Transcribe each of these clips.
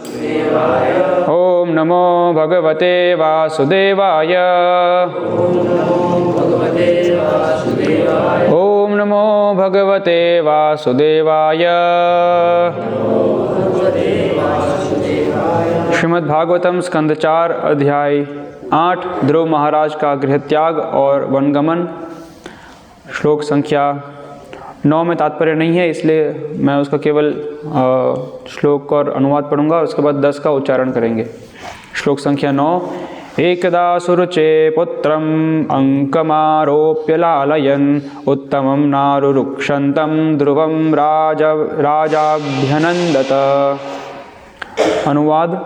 ओम नमो भगवते वासुदेवाय। ओम नमो भगवते वासुदेवाय। श्रीमद्भागवतम स्कंद 4 अध्याय 8 ध्रुव महाराज का गृहत्याग और वनगमन। श्लोक संख्या 9 में तात्पर्य नहीं है, इसलिए मैं उसका केवल श्लोक और अनुवाद पढ़ूंगा और उसके बाद 10 का उच्चारण करेंगे। श्लोक संख्या 9। एकदा सुरुचे पुत्रम अंकमारोप्य लालयन् उत्तमं नारुरुक्षन्तं ध्रुवं राजाभ्यनंदत। अनुवाद।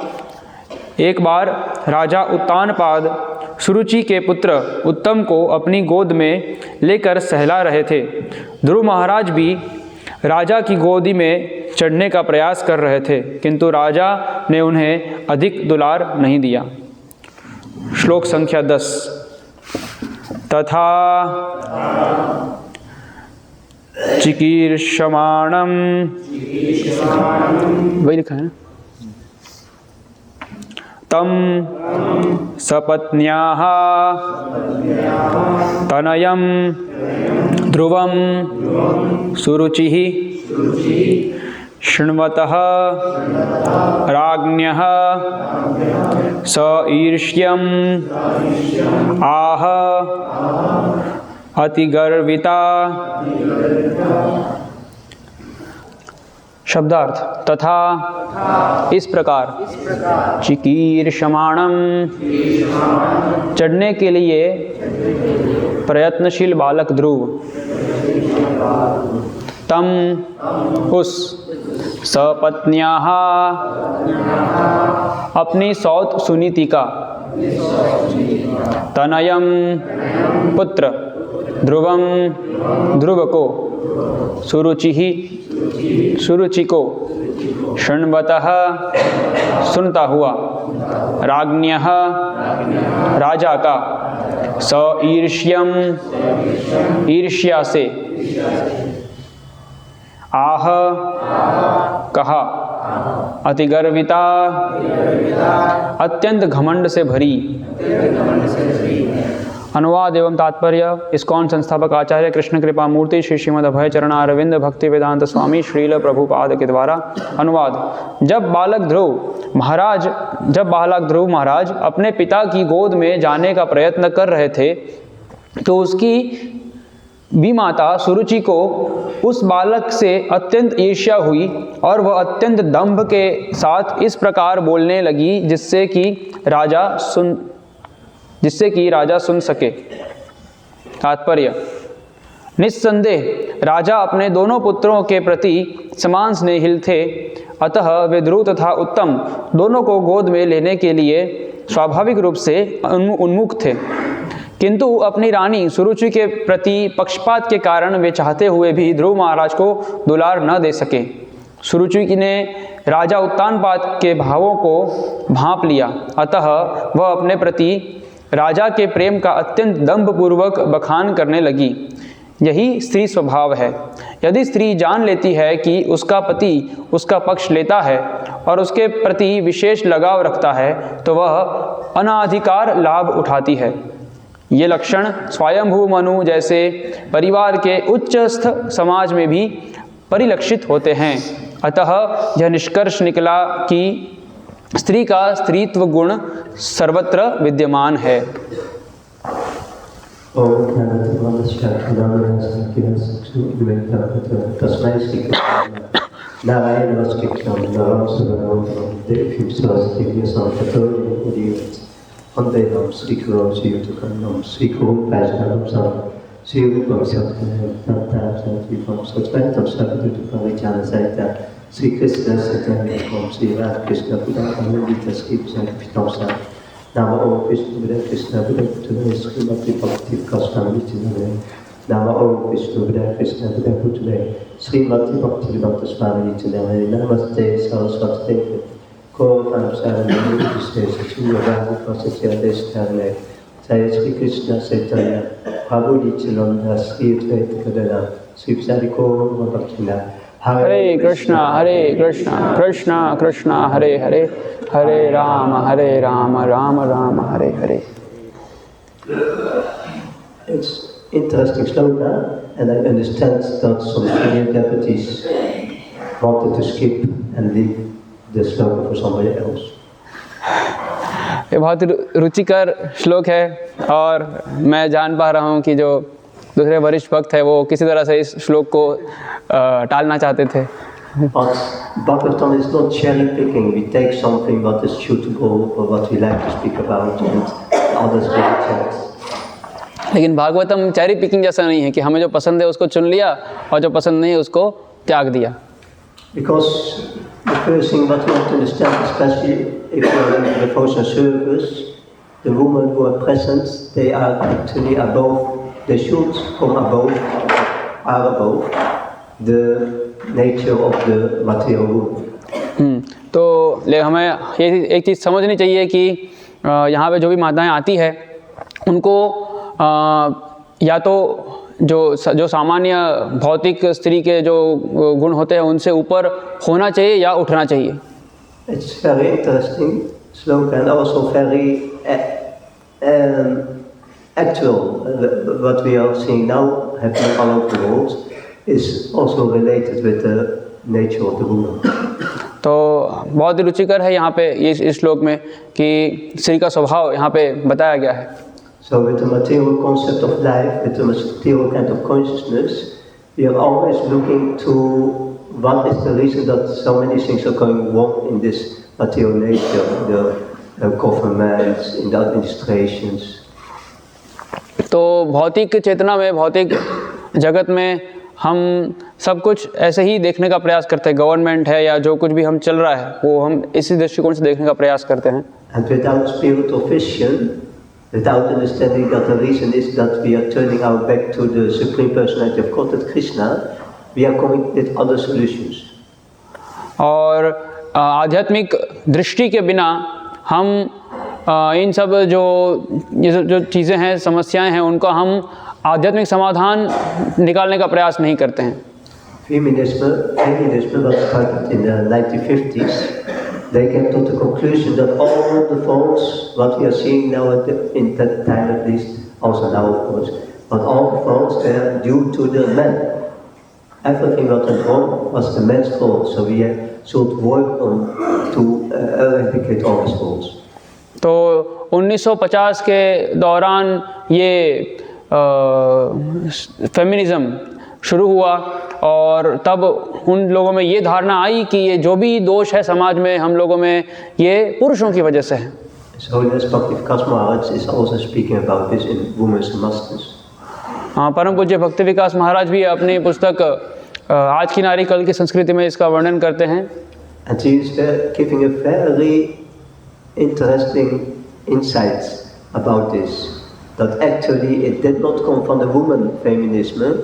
एक बार राजा उत्तानपाद सुरुचि के पुत्र उत्तम को अपनी गोद में लेकर सहला रहे थे। ध्रुव महाराज भी राजा की गोदी में चढ़ने का प्रयास कर रहे थे, किंतु राजा ने उन्हें अधिक दुलार नहीं दिया। श्लोक संख्या 10। तथा चिकीर्षमाणम, वही लिखा है ना, तम सपत्न्याः तनयं ध्रुवं सुरुचिः शृण्वतः राज्ञः स ईर्ष्यम् आह अतिगर्विता। शब्दार्थ। तथा इस प्रकार, चिकीर्षमाणम चढ़ने के लिए प्रयत्नशील बालक ध्रुव, तम उस, सपत्न्याः अपनी सौत सुनीति का, तनयम पुत्र, ध्रुवम ध्रुव को, सुरुचि को, शृण्वतः सुनता हुआ, राज्ञः राजा का, स ईर्ष्यम ईर्ष्या से, आह कहा, अतिगर्विता अत्यंत घमंड से भरी। अनुवाद एवं तात्पर्य। इस्कॉन संस्थापक आचार्य कृष्ण कृपा मूर्ति श्री श्रीमद् अभय चरण अरविंद भक्ति वेदांत स्वामी श्रील प्रभुपाद के द्वारा। अनुवाद। जब बालक ध्रुव महाराज अपने पिता की गोद में जाने का प्रयत्न कर रहे थे, तो उसकी भी माता सुरुचि को उस बालक से अत्यंत ईर्ष्या हुई और वह अत्यंत दंभ के साथ इस प्रकार बोलने लगी जिससे कि राजा सुन सके। तात्पर्य। निस्संदेह राजा अपने दोनों पुत्रों के प्रति समान स्नेहिल थे, अतः वे ध्रुव तथा उत्तम दोनों को गोद में लेने के लिए स्वाभाविक रूप से उन्मुख थे, किंतु अपनी रानी सुरुचि के प्रति पक्षपात के कारण वे चाहते हुए भी ध्रुव महाराज को दुलार न दे सके। सुरुचि ने राजा उत्तानपाद के भावों को भांप लिया, अतः वह अपने प्रति राजा के प्रेम का अत्यंत दंभपूर्वक बखान करने लगी। यही स्त्री स्वभाव है। यदि स्त्री जान लेती है कि उसका पति उसका पक्ष लेता है और उसके प्रति विशेष लगाव रखता है, तो वह अनाधिकार लाभ उठाती है। ये लक्षण स्वयंभू मनु जैसे परिवार के उच्चस्थ समाज में भी परिलक्षित होते हैं। अतः यह निष्कर्ष निकला कि स्त्री का स्त्रीत्व गुण सर्वत्र विद्यमान है। Sri Krishna Chaitanya Om Sri Radha Krishna Buddha Gita Skipsa Pitamsa Nama Om Vishnu Buddha Krishna Buddha Buddha Sri Bhakti Bhakti Goswami Nityananda Nama Om Vishnu Buddha Krishna Buddha Buddha Sri Bhakti Bhakti Bhakti Swami Nityananda Namaste Saraswati Devi Ko Nam Saranam Krishna Sachiya Radha Prasatya Deshtane Jai Sri Krishna Chaitanya Prabhu Nityananda Sri Advaita Gadadhar Sri Sadiko Bhaktina Hare Krishna Krishna Krishna Hare Hare, Hare Ram Ram Ram Hare Hare. It's interesting sloka, and I understand that some senior devotees wanted to skip and leave the sloka for somebody else. ये बहुत रुचिकर श्लोक है और मैं जान पा रहा हूँ कि जो दूसरे वरिष्ठ भक्त है वो किसी तरह से इस श्लोक को टालना चाहते थे। But Bhagavatam is not cherry picking. We take something what is suitable or what we like to speak about, and others will reject. लेकिन भागवतम चैरी पिकिंग जैसा नहीं है कि हमें जो पसंद है उसको चुन लिया और जो पसंद नहीं है उसको त्याग दिया। Because the first thing what we have to understand, especially if you are in the devotional service, the women who are present, they are actually above, they should come above, are above the nature of the material world. तो हमें ये एक चीज़ समझनी चाहिए कि यहाँ पे जो भी माताएं आती है उनको या तो जो सामान्य भौतिक स्त्री के जो गुण होते हैं उनसे ऊपर होना चाहिए या उठना चाहिए। It's very interesting slogan and also very actual. What we are seeing now happening all over the world is also related with the nature of the woman. तो बहुत ही रुचिकर है यहाँ पे इस श्लोक में कि स्त्री का स्वभाव यहाँ पे बताया गया है। So with the material concept of life, with the material kind of consciousness, we are always looking to what is the reason that so many things are going wrong in this material nature, the governments, in the administrations. तो भौतिक चेतना में, भौतिक जगत में हम सब कुछ ऐसे ही देखने का प्रयास करते हैं। गवर्नमेंट है या जो कुछ भी हम चल रहा है वो हम इसी दृष्टिकोण से देखने का प्रयास करते हैं। And without spiritual vision, without understanding that the reason is that we are turning our back to the Supreme Personality of Godhead Krishna, we are coming with other solutions. और आध्यात्मिक दृष्टि के बिना हम इन सब जो चीज़ें हैं, समस्याएं हैं, उनका हम आध्यात्मिक समाधान निकालने का प्रयास नहीं करते हैं। Feminism was started in the 1950s. They came to the conclusion that all the faults, what we are seeing now in that time at least, also now of course, but all the faults were due to the men. Everything that went wrong was the men's fault, so we should work on to eradicate all these faults. तो 1950 के दौरान ये feminism शुरू हुआ और तब उन लोगों में ये धारणा आई कि ये जो भी दोष है समाज में हम लोगों में ये पुरुषों की वजह से है। So Bhakti-Vikas Maharaj is also speaking about this in Women's Masters. हाँ, परम पूज्य भक्ति विकास महाराज भी अपनी पुस्तक आज की नारी कल की संस्कृति में इसका वर्णन करते हैं। And he is giving a very interesting insights about this. That actually it did not come from the woman feminism,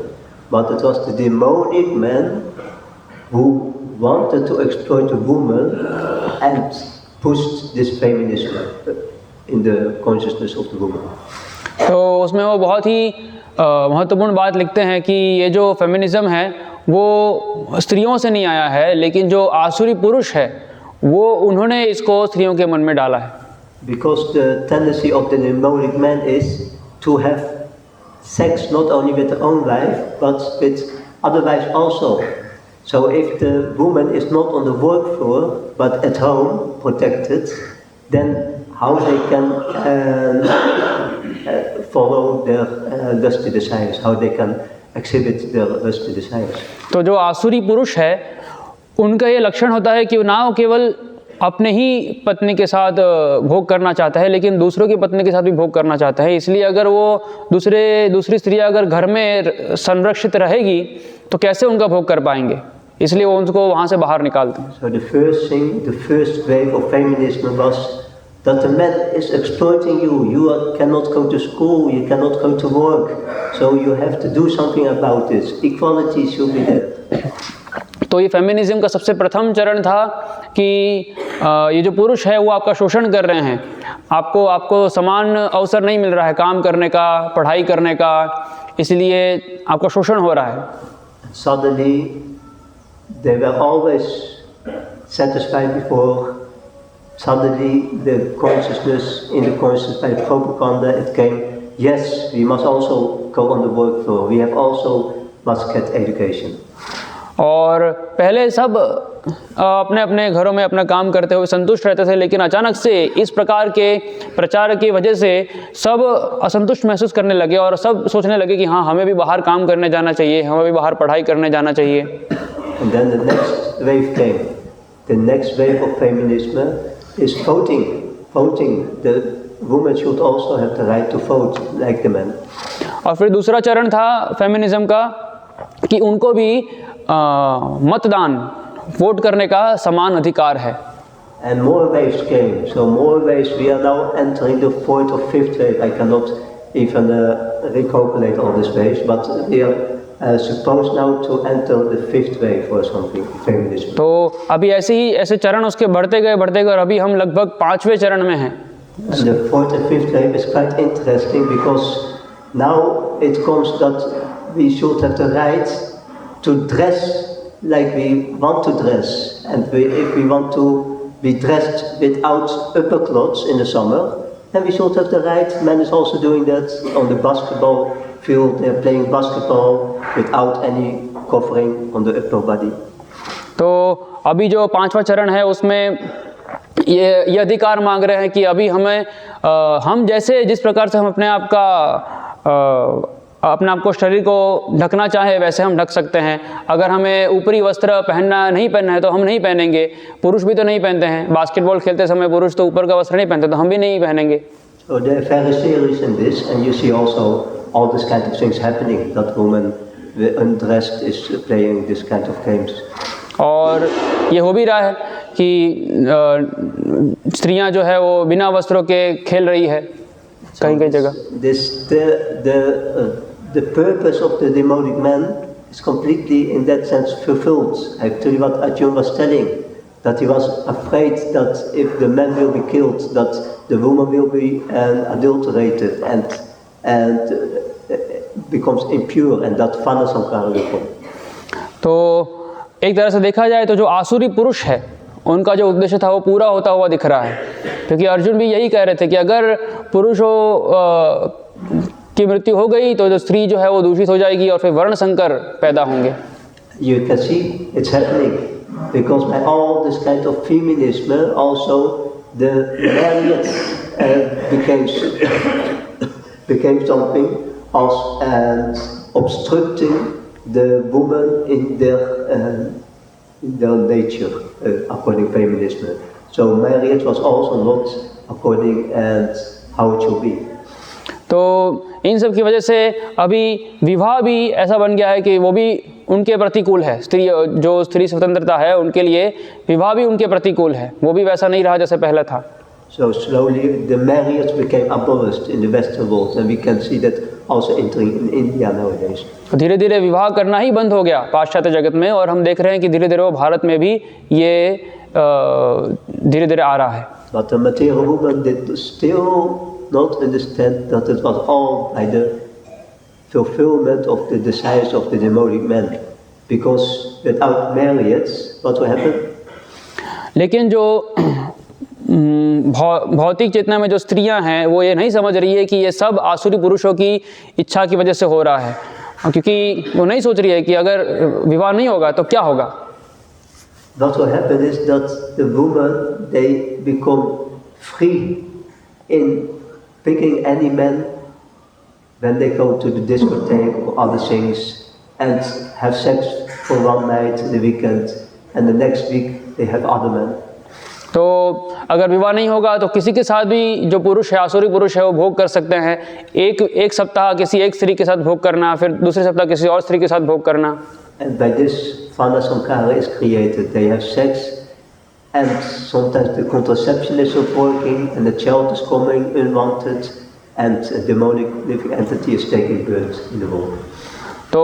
but it was the demonic men who wanted to exploit the woman and pushed this feminism in the consciousness of the woman. तो उसमें वो बहुत ही महत्वपूर्ण बात लिखते हैं कि ये जो फेमिनिज्म है वो स्त्रियों से नहीं आया है, लेकिन जो आसुरी पुरुष है वो उन्होंने इसको स्त्रियों के मन में डाला है। Because the tendency of the demonic man is to have sex not only with their own wife but with other wives also. So if the woman is not on the work floor but at home protected, then how they can follow their lusty desires, how they can exhibit their lusty desires. तो जो आसुरी पुरुष है उनका ये लक्षण होता है कि ना वो केवल अपने ही पत्नी के साथ भोग करना चाहता है लेकिन दूसरों की पत्नी के साथ भी भोग करना चाहता है। इसलिए अगर वो दूसरी स्त्री अगर घर में संरक्षित रहेगी तो कैसे उनका भोग कर पाएंगे, इसलिए वो उनको वहाँ से बाहर निकालते हैं। So the first wave of feminism was that the man is exploiting you. You cannot go to school, you cannot go to work, so you have to do something about this. Equality should be there. तो ये feminism का सबसे प्रथम चरण था कि ये जो पुरुष है वो आपका शोषण कर रहे हैं, आपको समान अवसर नहीं मिल रहा है काम करने का, पढ़ाई करने का, इसलिए आपका शोषण हो रहा है। Suddenly they were always satisfied before. Suddenly, the consciousness, in the consciousness by propaganda, it came, yes, we must also go on the work floor. We have also must get education. और पहले सब अपने अपने घरों में अपना काम करते हुए संतुष्ट रहते थे, लेकिन अचानक से इस प्रकार के प्रचार की वजह से सब असंतुष्ट महसूस करने लगे और सब सोचने लगे कि हाँ, हमें भी बाहर काम करने जाना चाहिए, हमें भी बाहर पढ़ाई करने जाना चाहिए. And then the next wave came. The next wave of feminism is voting. Voting. The women should also have the right to vote like the men. और फिर दूसरा चरण था फेमिनिज्म का कि उनको भी मतदान, वोट करने का समान अधिकार है. And more waves came. So more waves. We are now entering the fourth or fifth wave. I cannot even recalculate all these waves, but we are supposed now to enter the fifth wave or something. Feminism. तो अभी ऐसे चरण उसके बढ़ते गए और अभी हम लगभग 5वें चरण में हैं. And the fourth and fifth wave is quite interesting because now it comes that we should have the right to dress like we want to dress, and if we want to be dressed without upper clothes in the summer, then we should have the right. Men is also doing that on the basketball field. They are playing basketball without any covering on the upper body. तो अभी जो 5वां चरण है उसमें ये अधिकार मांग रहे हैं कि अभी हमें हम जैसे जिस प्रकार से हम अपने आप को शरीर को ढकना चाहे वैसे हम ढक सकते हैं. अगर हमें ऊपरी वस्त्र नहीं पहनना है तो हम नहीं पहनेंगे. पुरुष भी तो नहीं पहनते हैं. बास्केटबॉल खेलते समय पुरुष तो ऊपर का वस्त्र नहीं पहनते, तो हम भी नहीं पहनेंगे. So they are very serious in this, and you see also all this kind of things happening. That women undressed is playing this kind of games. और ये हो भी रहा है कि स्त्रियां जो है वो बिना वस्त्रों के खेल रही है कहीं जगह. The purpose of the demonic man is completely in that sense fulfilled. Actually, what Arjuna was telling, that he was afraid that if the man will be killed, that the woman will be adulterated and becomes impure, and that Vana Sankara will come. तो एक तरह से देखा जाए तो जो आसुरी पुरुष है उनका जो उद्देश्य था वो पूरा होता हुआ दिख रहा है, क्योंकि अर्जुन भी यही कह रहे थे कि अगर पुरुषों की मृत्यु हो गई तो जो स्त्री जो है वो दूषित हो जाएगी और फिर वर्ण संकर पैदा होंगे. You can see it's happening because by all this kind of feminism also the marriage became something as and obstructing the woman in their nature according to feminism. So marriage was also not according and how it should be. तो इन सब की वजह से अभी विवाह भी ऐसा बन गया है कि वो भी उनके प्रतिकूल है. स्त्री स्वतंत्रता है उनके लिए विवाह भी उनके प्रतिकूल है, वो भी वैसा नहीं रहा जैसे पहले था. So slowly the marriage became abolished in the Western world, and we can see that also entering in India nowadays. धीरे धीरे विवाह करना ही बंद हो गया पाश्चात्य जगत में, और हम देख रहे हैं कि धीरे धीरे वो भारत में भी ये धीरे धीरे आ रहा है. But the material woman did still not understand that it was all by the fulfillment of the desires of the demonic man, because without marriage what will happen? लेकिन जो भौतिक चेतना में जो स्त्रियां हैं वो ये नहीं समझ रही है कि ये सब आसुरी पुरुषों की इच्छा की वजह से हो रहा है, क्योंकि वो नहीं सोच रही है कि अगर विवाह नहीं होगा तो क्या होगा. What will happen is that the women they become free in picking any man when they go to the discotheque or other things and have sex for one night in the weekend, and the next week they have other men. तो अगर विवाह नहीं होगा तो किसी के साथ भी जो पुरुष है, आसुरी पुरुष है, वो भोग कर सकते हैं. एक सप्ताह किसी एक स्त्री के साथ भोग करना, फिर दूसरे सप्ताह किसी और स्त्री के साथ भोग करना. And by this Vana Sankara is created. They have sex, and sometimes the contraception is not working, and the child is coming unwanted, and a demonic living entity is taking birth in the womb. तो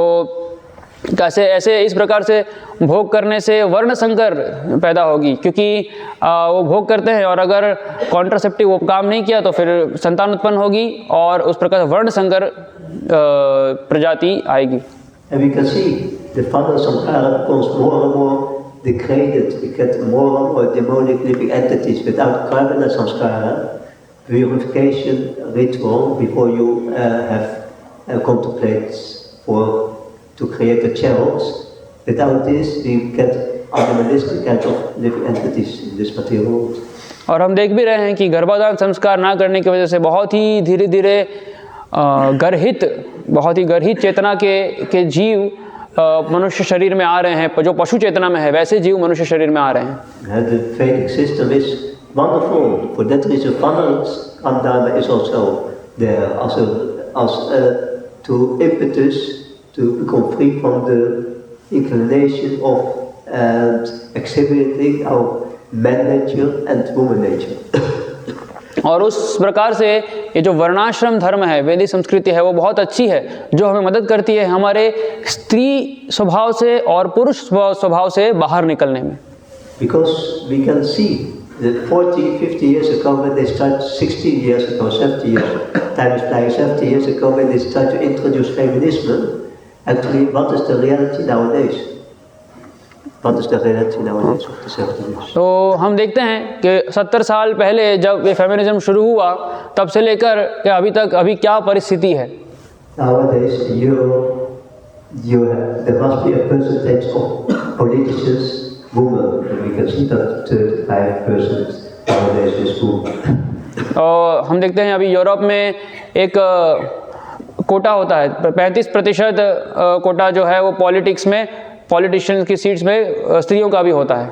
कैसे ऐसे इस प्रकार से भोग करने से वर्ण संकर पैदा होगी, क्योंकि वो भोग करते हैं और अगर कॉन्ट्रासेप्टिव वो काम नहीं किया तो फिर संतान उत्पन्न होगी और उस प्रकार वर्ण संकर प्रजाति आएगी. And we can see the Vana Samskara becomes more and more degraded. We get more and more demonic living entities. Without Karana Samskara, purification ritual before you have contemplate to create a child. Without this, we get animalistic kind of living entities in this material world. और हम देख भी रहे हैं कि गर्भाधान संस्कार ना करने की वजह से बहुत ही धीरे धीरे बहुत ही गर्हित चेतना के जीव मनुष्य शरीर में आ रहे हैं। जो पशु चेतना में है वैसे जीव मनुष्य शरीर में आ रहे हैं। The Vedic system is wonderful. For that reason, Vandana is also there as to impetus to become free from the inclination of exhibiting our man nature and woman nature. और उस प्रकार से ये जो वर्णाश्रम धर्म है, वैदिक संस्कृति है, वो बहुत अच्छी है, जो हमें मदद करती है हमारे स्त्री स्वभाव से और पुरुष स्वभाव से बाहर निकलने में। Because we can see that 40-50 years ago when they start, 60 years ago, 70 years, time is flying, 70 years ago when they start to introduce feminism, actually what is the reality nowadays? What is the reality nowadays of the 70 years? तो हम देखते हैं कि 70 साल पहले जब ये feminism शुरू हुआ तब से लेकर के अभी तक अभी क्या परिस्थिति है। Nowadays, there must be a percentage of politicians, women, and we can see that 35% nowadays is women. और हम देखते हैं अभी यूरोप में एक कोटा होता है, 35% कोटा जो है वो पॉलिटिक्स में, पॉलिटिशियंस की सीट्स में स्त्रियों का भी होता है।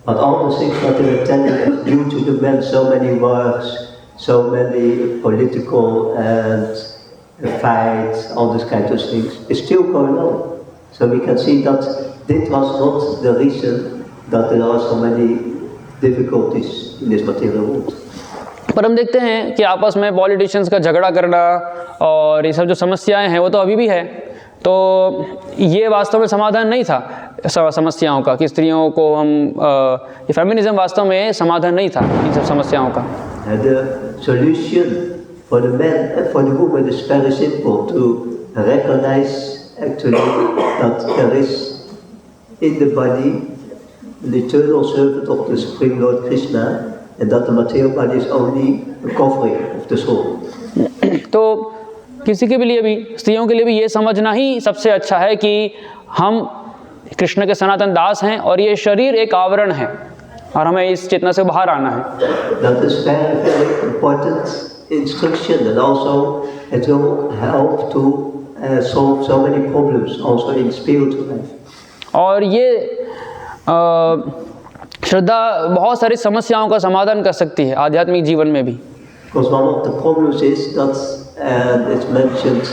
But all the things that they were telling us, due to the men, so many wars, so many political fights, all these kinds of things, is still going on. So we can see that this was not the reason that there are so many difficulties in this material world. पर हम देखते हैं कि आपस में politicians का झगड़ा करना और ये सब जो समस्याएं हैं वो तो अभी भी है। तो ये वास्तव में समाधान नहीं था समस्याओं का, कि स्त्रियों को हम ये फेमिनिज्म वास्तव में समाधान नहीं था इन सब समस्याओं का। The solution for the men and for the women is very simple, to recognize actually that there is in the body an eternal servant of the Supreme Lord Krishna, and that the material body is only a covering of the soul. तो किसी के लिए भी, स्त्रियों के लिए भी ये समझना ही सबसे अच्छा है कि हम कृष्ण के सनातन दास हैं और ये शरीर एक आवरण है और हमें इस चेतना से बाहर आना है। That is very, very important instruction, and also it will help to solve so many problems also in spiritual life. और ये श्रद्धा बहुत सारी समस्याओं का समाधान कर सकती है आध्यात्मिक जीवन में भी। Because one of the problems is that it's mentioned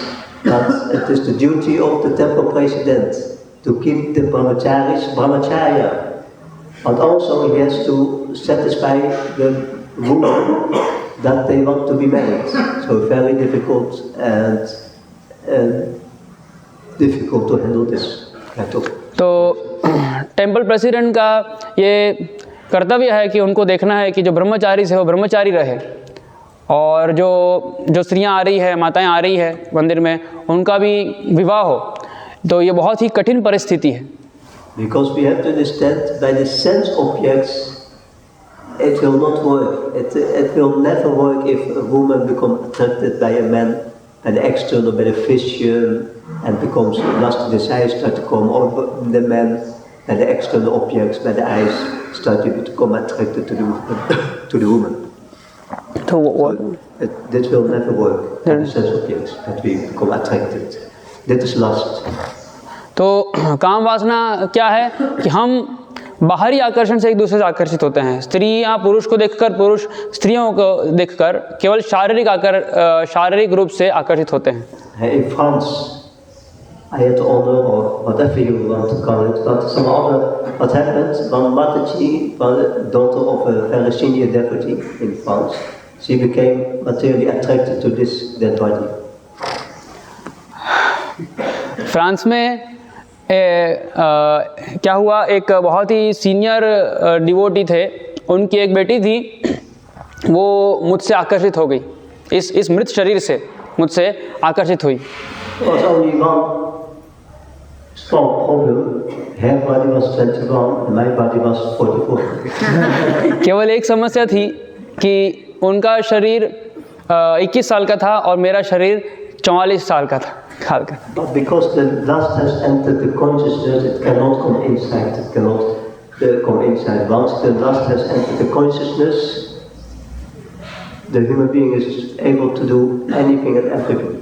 that it is the duty of the temple president to keep the brahmacharya, but also he has to satisfy the women that they want to be married. So very difficult and difficult to handle this kind of. तो temple president का ये कर्तव्य है कि उनको देखना है कि जो ब्रह्मचारी से वो ब्रह्मचारी रहे, और जो स्त्रियां आ रही है, माताएं आ रही है मंदिर में, उनका भी विवाह हो। तो ये बहुत ही कठिन परिस्थिति है। Because we have to understand, by the sense objects it will not work. It will never work if a woman becomes attracted by a man, by the external, by the vision, and becomes lusty desires start to come over the man, by the external objects, by the eyes start to become attracted to the woman. तो This will never work. By the sense objects that we become attracted. That is lust. तो काम वासना क्या है कि हम बाहरी आकर्षण से एक दूसरे से आकर्षित होते हैं। स्त्रियां पुरुष को देखकर, पुरुष स्त्रियों को देखकर केवल शारीरिक रूप से आकर्षित होते हैं। In France, I had the honor, or whatever you want to call it, but some other, what happened, one Mataji, one daughter of a very senior devotee in France, she became materially attracted to this dead body. France में क्या हुआ, एक बहुत ही senior devotee थे, उनकी एक बेटी थी, वो मुझसे आकर्षित हो गई, इस मृत शरीर से मुझसे आकर्षित हुई। Small problem. Her body was 21 and my body was 44. केवल एक समस्या थी कि उनका शरीर 21 साल का था और मेरा शरीर 44 साल का था। But because the lust has entered the consciousness, it cannot come inside. It cannot come inside. Once the lust has entered the consciousness, the human being is able to do anything and everything.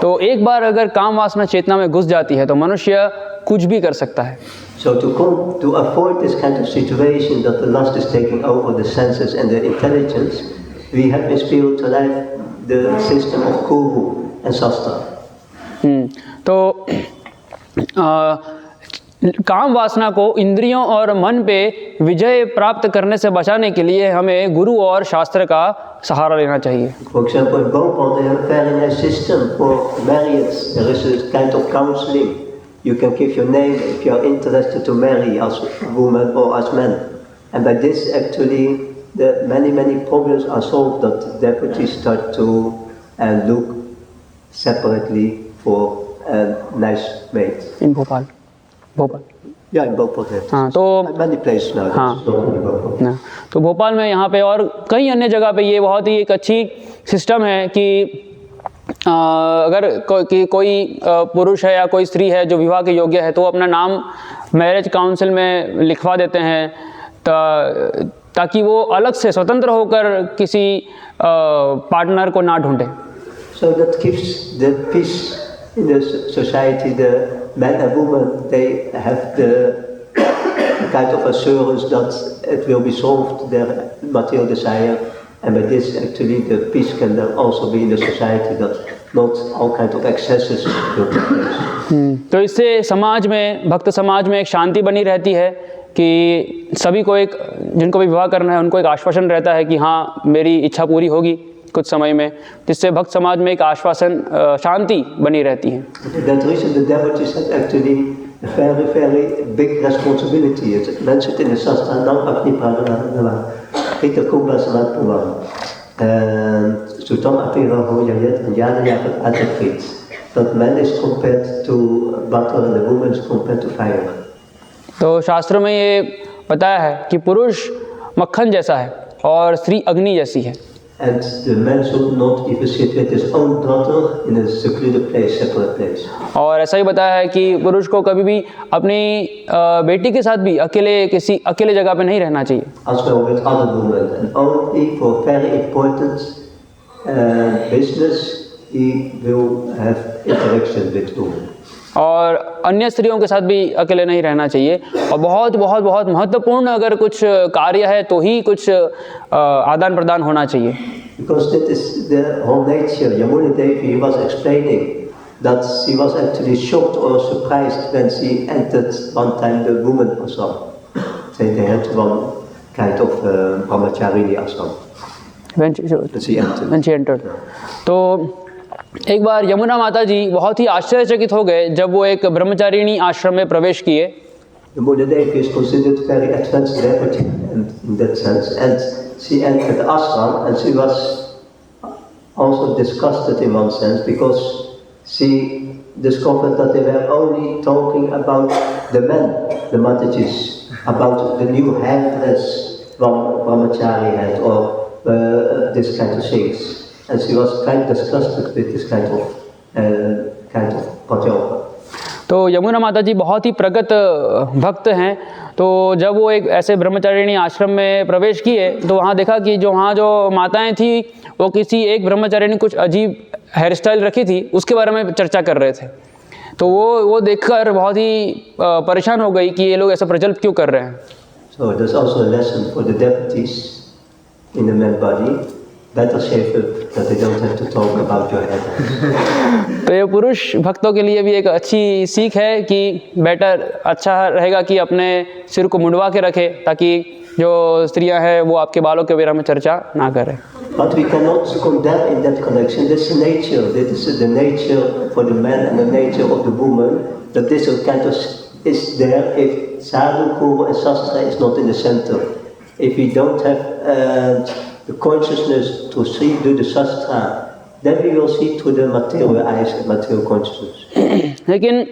तो एक बार अगर काम वासना चेतना में घुस जाती है तो मनुष्य कुछ भी कर सकता है। So to avoid this kind of situation that the lust is taking over the senses and the intelligence, we have in spiritual life the system of Kuru and Sastra. तो काम वासना को इंद्रियों और मन पे विजय प्राप्त करने से बचाने के लिए हमें गुरु और शास्त्र का सहारा लेना चाहिए। For example, in Bhopal they have a very nice system for marriage. There is a kind of counseling. You can give your name if you are interested to marry as a woman or as man. And by this actually the many problems are solved, that devotees start to look separately for a nice mate. In Bhopal Yeah, in Bhopal. हाँ, तो many places now. हाँ, Not only Bhopal. ना, तो भोपाल में यहाँ पे और कई अन्य जगह पे ये बहुत ही एक अच्छी सिस्टम है कि अगर कोई पुरुष है या कोई स्त्री है जो विवाह के योग्य है तो वो अपना नाम मैरिज काउंसिल में लिखवा देते हैं ताकि वो अलग से स्वतंत्र होकर किसी पार्टनर को ना ढूंढे। So that keeps the peace in the society. The men and women, they have the kind of assurance that it will be solved, their material desire, and by this actually the peace can then also be in the society, that not all kind of excesses will take place. तो इससे समाज में, भक्त समाज में एक शांति बनी रहती है कि सभी को एक, जिनको भी विवाह करना है उनको एक आश्वासन रहता है कि हाँ मेरी इच्छा पूरी होगी कुछ समय में, जिससे भक्त समाज में एक आश्वासन शांति बनी रहती है। That reason the devotees had actually a very big responsibility. It's mentioned in the Shastra, Nam Agni Pradhanava, Peter Kubla Samat Puvan, Sutam Apira Hoyayet, and Yana Yakat Adjekrit. That man is compared to butter and the woman is compared to fire. तो शास्त्रों में ये बताया है कि पुरुष मक्खन जैसा है और स्त्री अग्नि जैसी है। And the man should not even sit with his own daughter in a secluded place, separate place. और ऐसा ही बताया है कि पुरुष को कभी भी अपनी बेटी के साथ भी अकेले जगह पे नहीं रहना चाहिए। As well with other women, and only for very important business he will have interaction with women. और अन्य स्त्रियों के साथ भी अकेले नहीं रहना चाहिए और बहुत बहुत बहुत महत्वपूर्ण अगर कुछ कार्य है तो ही कुछ आदान प्रदान होना चाहिए। Because that is the whole nature. Yamuna Devi was explaining that she was actually shocked or surprised when she entered one time the woman ashram. They had one kind of brahmacharini ashram. When she entered. तो एक बार यमुना माता जी बहुत ही आश्चर्यचकित हो गए जब वो एक ब्रह्मचारिणी आश्रम में प्रवेश किए। Yamuna Devi is considered very advanced devotee in that sense, and she entered the ashram and she was also disgusted in one sense because she discovered that they were only talking about the men, the Matajis, about the new hairdress brahmachari had or this kind of things. And she was quite disgusted with this kind of prajoga. तो यमुना माता जी बहुत ही प्रगत भक्त हैं। तो जब वो एक ऐसे ब्रह्मचारिणी आश्रम में प्रवेश किए तो वहाँ देखा कि वहाँ जो माताएं थी वो किसी एक ब्रह्मचारिणी कुछ अजीब हेयर स्टाइल रखी थी उसके बारे में चर्चा कर रहे थे। तो वो देखकर बहुत ही परेशान हो गई कि ये लोग ऐसा प्रचलित क्यों कर रहे हैं। So there's also a lesson for the devotees in the man body. Better shave it, that they don't have to talk about your head. तो ये पुरुष भक्तों के लिए भी एक अच्छी सीख है कि बेटर अच्छा रहेगा कि अपने सिर को मुंडवा के रखे ताकि जो स्त्रियां हैं वो आपके बालों के बारे में चर्चा ना करें। But we cannot condemn in that connection. This is nature. This is the nature for the man and the nature of the woman. That this kind of is there if sadhu, kuru and sastra is not in the center. If we don't have the consciousness to see through the shastra, then we will see through the material eyes and material consciousness. लेकिन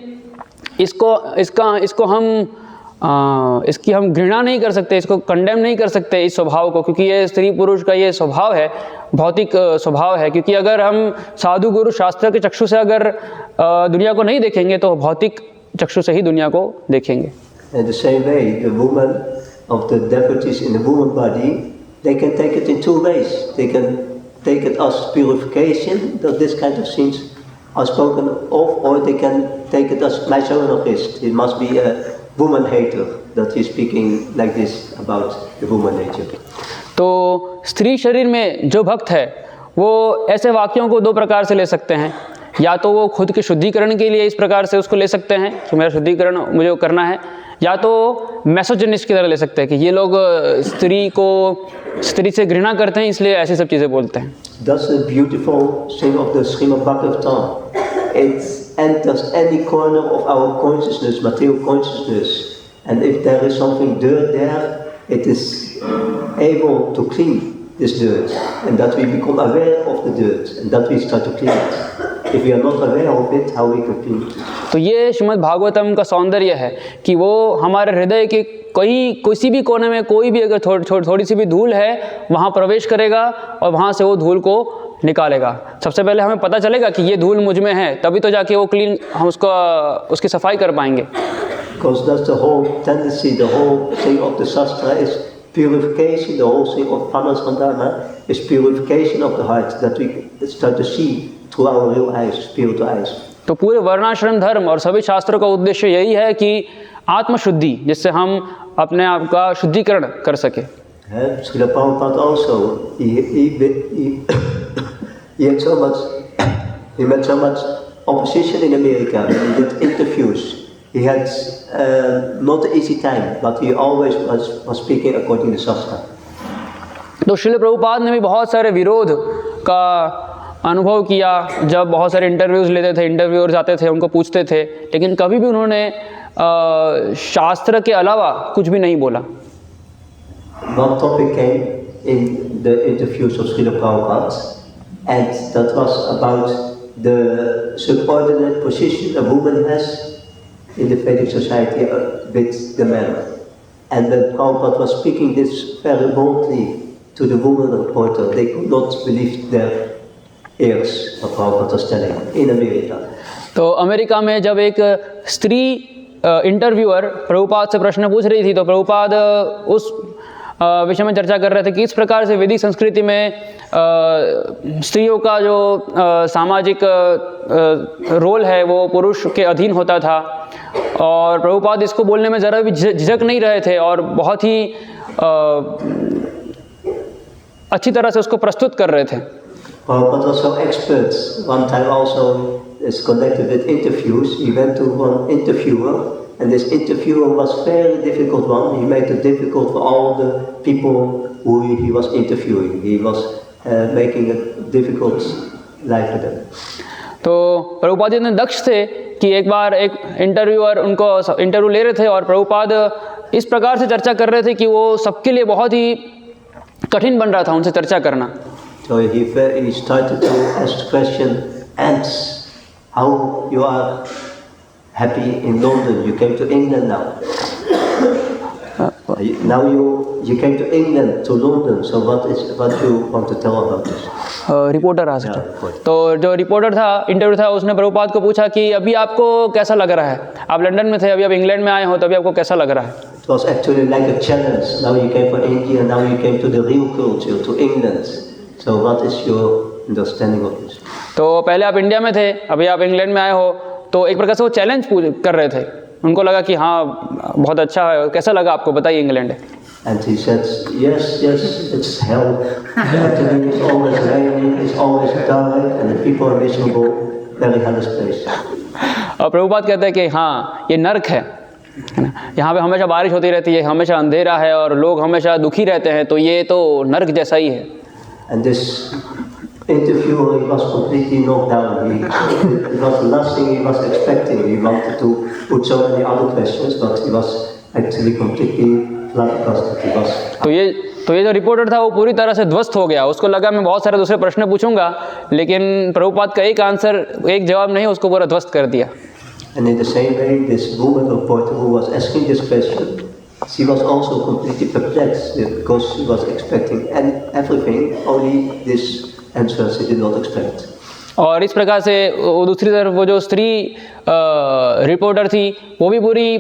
इसकी हम घृणा नहीं कर सकते, इसको condemn नहीं कर सकते इस स्वभाव को, क्योंकि ये स्त्री पुरुष का ये स्वभाव है, भौतिक स्वभाव है। क्योंकि अगर हम साधु गुरु शास्त्र के चक्षु से अगर दुनिया को नहीं देखेंगे तो भौतिक चक्षु से ही दुनिया को देखेंगे। In the same way, the woman of the devotees in the woman body, they can take it in two ways. They can take it as purification, that this kind of things are spoken of, or they can take it as misogynist. It must be a woman hater that is speaking like this about the woman nature. तो स्त्री शरीर में जो भक्त है वो ऐसे वाक्यों को दो प्रकार से ले सकते हैं। या तो वो खुद के शुद्धिकरण के लिए इस प्रकार से उसको ले सकते हैं कि मेरा शुद्धिकरण मुझे करना है, या तो मैसोजिनिस्ट की तरह ले सकते हैं कि ये लोग स्त्री से घृणा करते हैं इसलिए ऐसी सब चीज़ें बोलते हैं। That's a beautiful thing of the Srimad Bhagavatam. It enters any corner of our consciousness, material consciousness, and if there is something dirt there, it is able to clean this dirt, and that we become aware of the dirt, and that we start to clean it. If we are not aware of it, how we can clean it? तो ये श्रीमद् भागवतम का सौंदर्य है कि वो हमारे हृदय के किसी भी कोने में कोई भी अगर थोड़ी सी भी धूल है वहाँ प्रवेश करेगा और वहाँ से वो धूल को निकालेगा। सबसे पहले हमें पता चलेगा कि ये धूल मुझ में है, तभी तो जाके वो क्लीन हम उसकी सफाई कर पाएंगे। Because that's the whole tendency, the whole thing of the Shastra is purification, the whole thing of Panasandana is purification of the heart, that we start to see through our real eyes, spiritual eyes. तो पूरे वर्णाश्रम धर्म और सभी शास्त्रों का उद्देश्य यही है कि आत्मशुद्धि, जिससे हम अपने आप का शुद्धिकरण कर सके। Srila Prabhupada also, he met so much opposition in America. He did interviews. He had not an easy time, but he always was speaking according to Shastra. तो श्रील प्रभुपाद ने भी बहुत सारे विरोध का अनुभव किया। जब बहुत सारे इंटरव्यूज़ लेते थे, इंटरव्यूअर्स आते थे, उनको पूछते थे, लेकिन कभी भी उन्होंने शास्त्र के अलावा कुछ भी नहीं बोला। One topic came in the interviews of Srila Prabhupada, and that was about the subordinate position a woman has in the Vedic society with the man. And when Prabhupada was speaking this very boldly to the women reporter, they could not believe their ears what Prabhupada was telling in America. तो America में जब एक स्त्री interviewer Prabhupada से प्रश्न पूछ रही थी तो प्रभुपाद उस विषय में चर्चा कर रहे थे कि इस प्रकार से वैदिक संस्कृति में स्त्रियों का जो सामाजिक रोल है वो पुरुष के अधीन होता था, और प्रभुपाद इसको बोलने में ज़रा भी झिझक नहीं रहे थे और बहुत ही अच्छी तरह से उसको प्रस्तुत कर रहे थे। Prabhupada was so expert. One time also is connected with interviews. He went to one interviewer, and this interviewer was very difficult one. He made it difficult for all the people who he was interviewing. He was making it difficult life for them. तो प्रभुपाद इतने दक्ष थे कि एक बार एक interviewer उनको interview ले रहे थे और प्रभुपाद इस प्रकार से चर्चा कर रहे थे कि वो सबके लिए बहुत ही कठिन बन रहा था उनसे चर्चा करना। So he started to ask the question, and how you are happy in London? You came to England now. Now you came to England, to London. So what you want to tell about this? Reporter आ सकते। तो जो reporter था, interview था, उसने प्रभुपाद को पूछा कि अभी आपको कैसा लग रहा है, आप लंदन में थे, अभी आप इंग्लैंड में आए हो, तो अभी आपको कैसा लग रहा है? It was actually like a challenge. Now you came from India, now you came to the real culture, to England. So what is your understanding of this? तो पहले आप इंडिया में थे, अभी आप इंग्लैंड में आए हो, तो एक प्रकार से वो चैलेंज कर रहे थे। उनको लगा कि हाँ बहुत अच्छा है, कैसा लगा आपको, बताइए England. And he said, yes, it's hell. Actually, it's always raining, it's always dark, and the people are miserable, very hellish place. और प्रभुपाद कहते हैं कि हाँ ये नर्क है ना, यहाँ पे हमेशा बारिश होती रहती है, हमेशा अंधेरा है और लोग हमेशा दुखी रहते हैं, तो ये तो नर्क जैसा ही है। And this interviewer, he was completely knocked down. It was the last thing he was expecting. He wanted to put so many other questions, but he was actually completely flabbergasted. He was. तो ये जो reporter था वो पूरी तरह से ध्वस्त हो गया। उसको लगा मैं बहुत सारे दूसरे प्रश्न पूछूंगा, लेकिन प्रभुपाद का एक जवाब नहीं, उसको पूरा ध्वस्त कर दिया। And in the same way, this woman reporter who was asking this question, she was also completely perplexed because she was expecting everything, only this answer she did not expect. और इस प्रकार से वो दूसरी तरफ वो जो स्त्री रिपोर्टर थी वो भी पूरी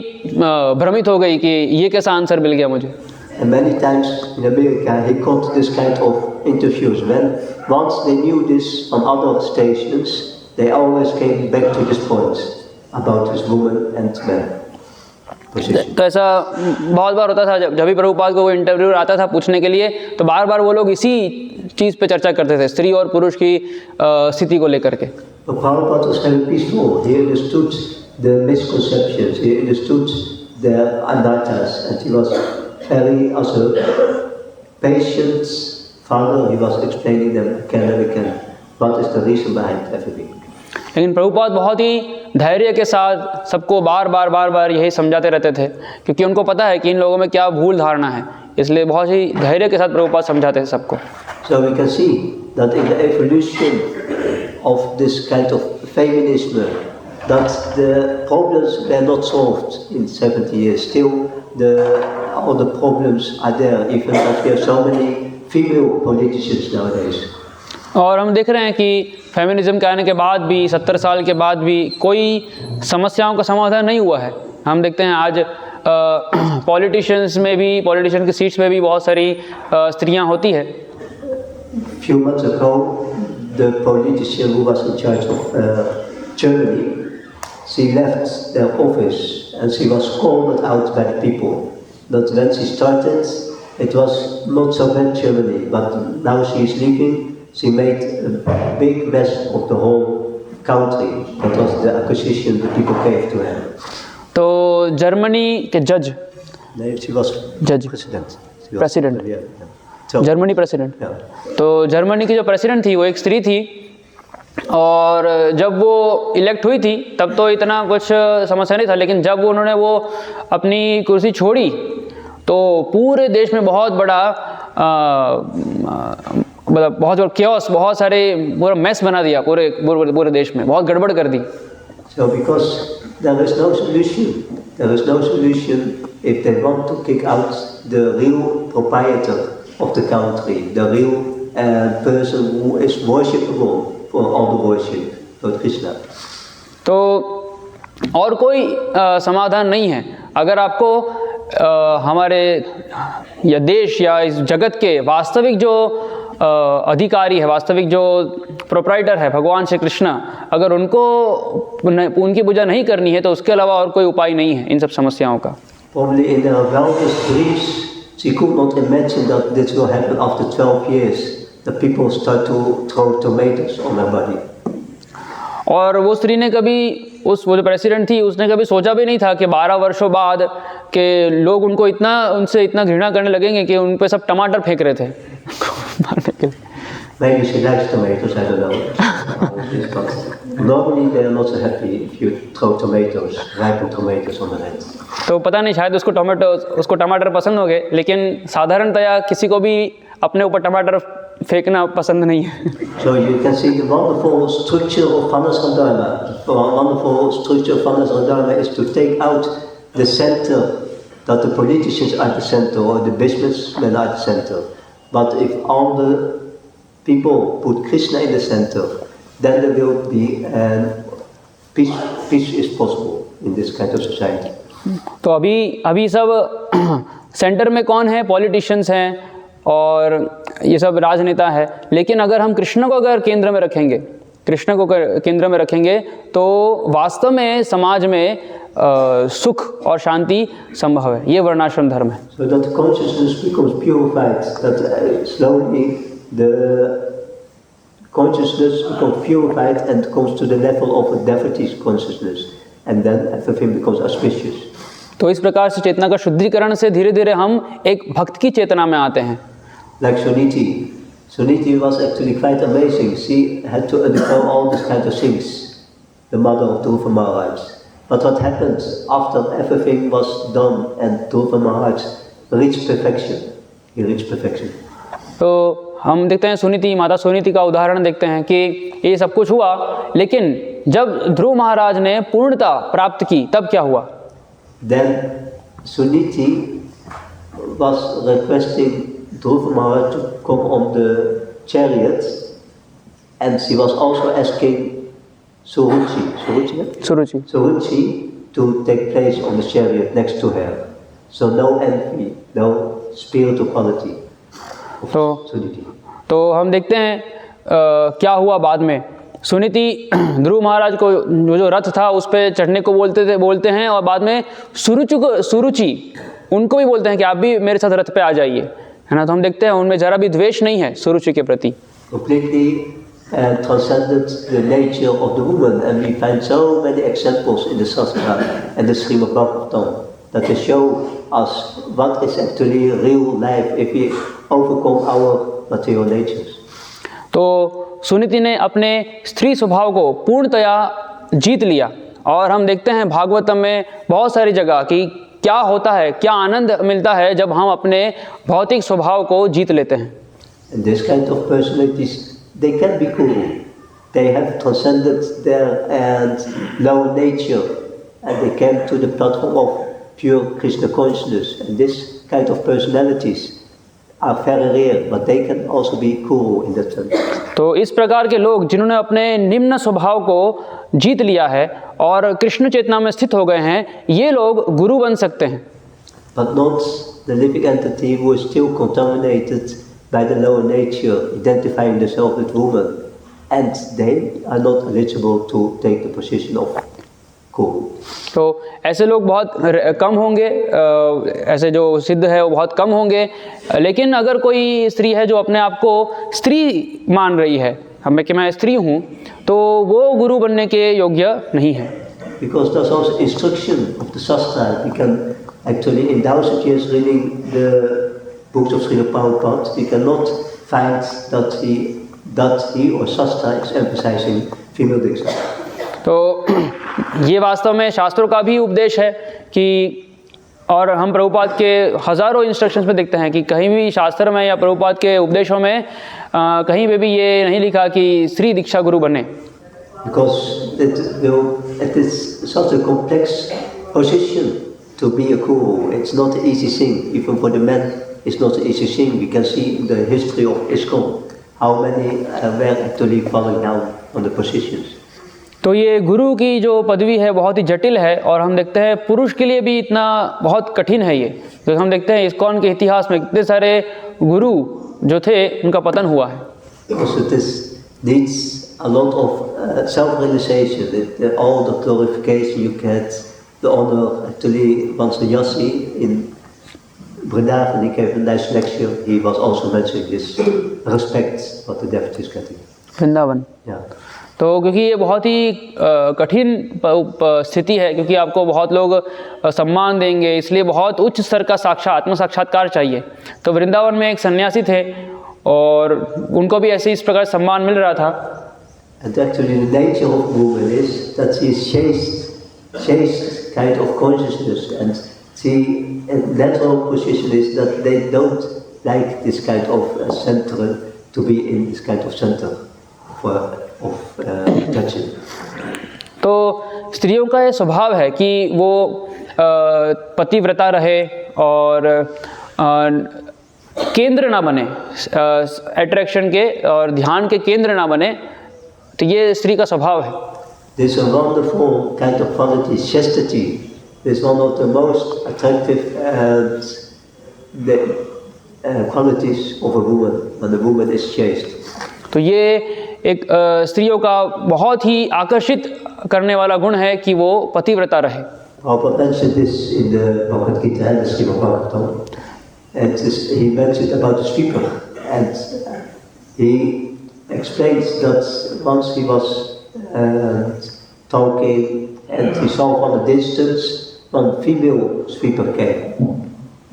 भ्रमित हो गई कि ये कैसा आंसर मिल गया मुझे. And many times in America he got this kind of interviews. When once they knew this on other stations, they always came back to this point about this woman and man position. तो ऐसा बहुत बार होता था जब भी प्रभुपाद को वो interview आता था पूछने के लिए तो बार बार वो लोग इसी चीज़ पे चर्चा करते थे, स्त्री और पुरुष की स्थिति को लेकर के. But Prabhupada was very peaceful. He understood the misconceptions. He understood the anatas, and he was very, as a patient father, he was explaining them again and again. What is the reason behind everything? लेकिन प्रभुपाद बहुत ही धैर्य के साथ सबको बार बार यही समझाते रहते थे क्योंकि उनको पता है कि इन लोगों में क्या भूल धारणा है, इसलिए बहुत ही धैर्य के साथ प्रभुपाद समझाते थे सबको. So we can see that in the evolution of this kind of feminism, that the problems were not solved in 70 years. Still, all the problems are there, even that we have so many female politicians nowadays. और हम देख रहे हैं कि feminism के आने के बाद भी 70 साल के बाद भी कोई समस्याओं का समाधान नहीं हुआ है. हम देखते हैं आज पॉलिटिशियंस में भी, पॉलिटिशियन की सीट्स में भी बहुत सारी स्त्रियां होती है. Few months ago, the politician who was in charge of Germany, she left their office and she was called out by the people. But when she started, it was not so bad Germany, but now she is leaving. She made a big mess of the whole country. That was the accusation the people gave to her. तो Germany के जज, She was जज president. President, Germany president. Yeah. तो Germany की जो president थी वो एक स्त्री थी और जब वो इलेक्ट हुई थी तब तो इतना कुछ समस्या नहीं था, लेकिन जब उन्होंने वो अपनी कुर्सी छोड़ी तो पूरे देश में बहुत बड़ा मतलब बहुत बड़ा केओस, बहुत सारे पूरा मेस बना दिया पूरे देश में, बहुत गड़बड़ कर दी. So because there is no solution if they want to kick out the real proprietor of the country, the real person who is worshipable for all the worship, Lord Krishna. तो और कोई समाधान नहीं है. अगर आपको हमारे या देश या इस जगत के वास्तविक जो अधिकारी है, वास्तविक जो प्रोप्राइटर है भगवान श्री कृष्ण, अगर उनकी पूजा नहीं करनी है तो उसके अलावा और कोई उपाय नहीं है इन सब समस्याओं का. Probably in her wildest dreams, she could not imagine that this will happen after 12 years. The people start to throw tomatoes on her body. और वो स्त्री ने कभी वो जो प्रेसिडेंट थी उसने कभी सोचा भी नहीं था कि 12 वर्षों बाद के लोग उनसे इतना घृणा करने लगेंगे कि उन पे सब टमाटर फेंक रहे थे मारने के लिए. Maybe she likes tomatoes, I don't know. Normally they are not so happy if you throw tomatoes, ripened tomatoes on her head. तो पता नहीं, शायद उसको टमाटर पसंद हो गए, लेकिन साधारणतया किसी को भी अपने ऊपर टमाटर फेंकना पसंद नहीं है. So you can see the wonderful structure of Vanasradharma. The wonderful structure of Vanasradharma is to take out the center, that the politicians are the center or the businessmen are the center. But if all the people put Krishna in the center, then there will be peace is possible in this kind of society. तो अभी sub centre में कौन है? Politicians हैं और ये सब राजनेता है. लेकिन अगर हम कृष्ण को अगर केंद्र में रखेंगे तो वास्तव में समाज में सुख और शांति संभव है. ये वर्णाश्रम धर्म है. So that consciousness becomes purified, that slowly the consciousness becomes purified and comes to the level of a devotee's consciousness, and then everything becomes auspicious. तो इस प्रकार से चेतना का शुद्धिकरण से धीरे धीरे हम एक भक्त की चेतना में आते हैं. Like Suniti was actually quite amazing. She had to undergo all these kind of things, the mother of Dhruva Maharaj. But what happened after everything was done and Dhruva Maharaj reached perfection? He reached perfection. तो हम देखते हैं माता सुनीति का उदाहरण देखते हैं कि ये सब कुछ हुआ, लेकिन जब ध्रुव महाराज ने पूर्णता प्राप्त की तब क्या हुआ? Then Suniti was requesting Dhruva Maharaj to come on the chariot, and she was also asking Suruchi to take place on the chariot next to her. So no envy, no spiritual quality of Suniti. तो हम देखते हैं क्या हुआ बाद में। सुनीति ध्रुव महाराज को जो रथ था उस पर चढ़ने को बोलते हैं और बाद में सुरुचि उनको भी बोलते हैं कि आप भी मेरे साथ रथ पे आ जाइए, है ना। तो हम देखते हैं उनमें जरा भी द्वेष नहीं है सुरुचि के प्रति। Completely transcended the nature of the woman, and we find so many examples in the Sastra and the Srimad Bhagavatam that they show us what is actually real life if we overcome our material natures. तो सुनीति ने अपने स्त्री स्वभाव को पूर्णतया जीत लिया और हम देखते हैं भागवतम में बहुत सारी जगह कि क्या होता है, क्या आनंद मिलता है जब हम अपने भौतिक स्वभाव को जीत लेते हैं। And this kind of personalities, they can be cool. They have transcended their low nature, and they came to the platform of pure Krishna consciousness. And this kind of personalities are very rare, but they can also be cool in that sense. तो इस प्रकार के लोग जिन्होंने अपने निम्न स्वभाव को जीत लिया है और कृष्ण चेतना में स्थित हो गए हैं, ये लोग गुरु बन सकते हैं। But not the living entity who is still contaminated by the lower nature, identifying themselves with woman, and they are not eligible to take the position of guru. तो ऐसे लोग बहुत कम होंगे, ऐसे जो सिद्ध है वो बहुत कम होंगे। लेकिन अगर कोई स्त्री है जो अपने आप को स्त्री मान रही है, हमें कि मैं स्त्री हूँ, तो वो गुरु बनने के योग्य नहीं है। Because there's also instruction of the Shastra. We can actually, in thousands years reading the books of Srila Prabhupada, we cannot find that he or Shastra is emphasizing female diction. तो ये वास्तव में शास्त्रों का भी उपदेश है कि, और हम प्रभुपाद के हज़ारों इंस्ट्रक्शंस में देखते हैं कि कहीं भी शास्त्र में या प्रभुपाद के उपदेशों में कहीं पे भी ये नहीं लिखा कि स्त्री दीक्षा गुरु बने। Because it is such a complex position to be a guru. It's not an easy thing. Even for the men, it's not an easy thing. We can see in the history of ISKCON how many were actually falling down on the positions. तो ये गुरु की जो पदवी है बहुत ही जटिल है और हम देखते हैं पुरुष के लिए भी इतना बहुत कठिन है ये। तो हम देखते हैं ISKCON के इतिहास में कितने सारे गुरु जो थे उनका पतन हुआ है। Also this needs a lot of self-realization, all the glorification you get, the honor. Actually, once Yassi in Vrindavan, he gave a nice lecture. He was also mentioning this respect what the devotee is getting. Vrindavan. Yeah. तो क्योंकि ये बहुत ही कठिन स्थिति है, क्योंकि आपको बहुत लोग सम्मान देंगे, इसलिए बहुत उच्च स्तर का आत्म साक्षात्कार चाहिए। तो वृंदावन में एक सन्यासी थे और उनको भी ऐसे इस प्रकार सम्मान मिल रहा था। And actually the nature of woman is that she is chaste kind of consciousness, and she natural position is that they don't like this kind of center, to be in this kind of center of attention. तो स्त्रियों का ये स्वभाव है कि वो पतिव्रता रहे और केंद्र ना बने, अट्रैक्शन के और ध्यान के केंद्र ना बने। तो ये स्त्री का स्वभाव है। This is a wonderful kind of quality, chastity. This is one of the most attractive qualities of a woman when a woman is chaste. तो ये एक स्त्रियों का बहुत ही आकर्षित करने वाला गुण है कि वो पतिव्रता रहे। Prabhupada mentioned this in the Bhagavad Gita and the Srimad Bhagavatam. And he mentioned about the sweeper, and he explains that once he was talking and he saw from a distance one female sweeper came,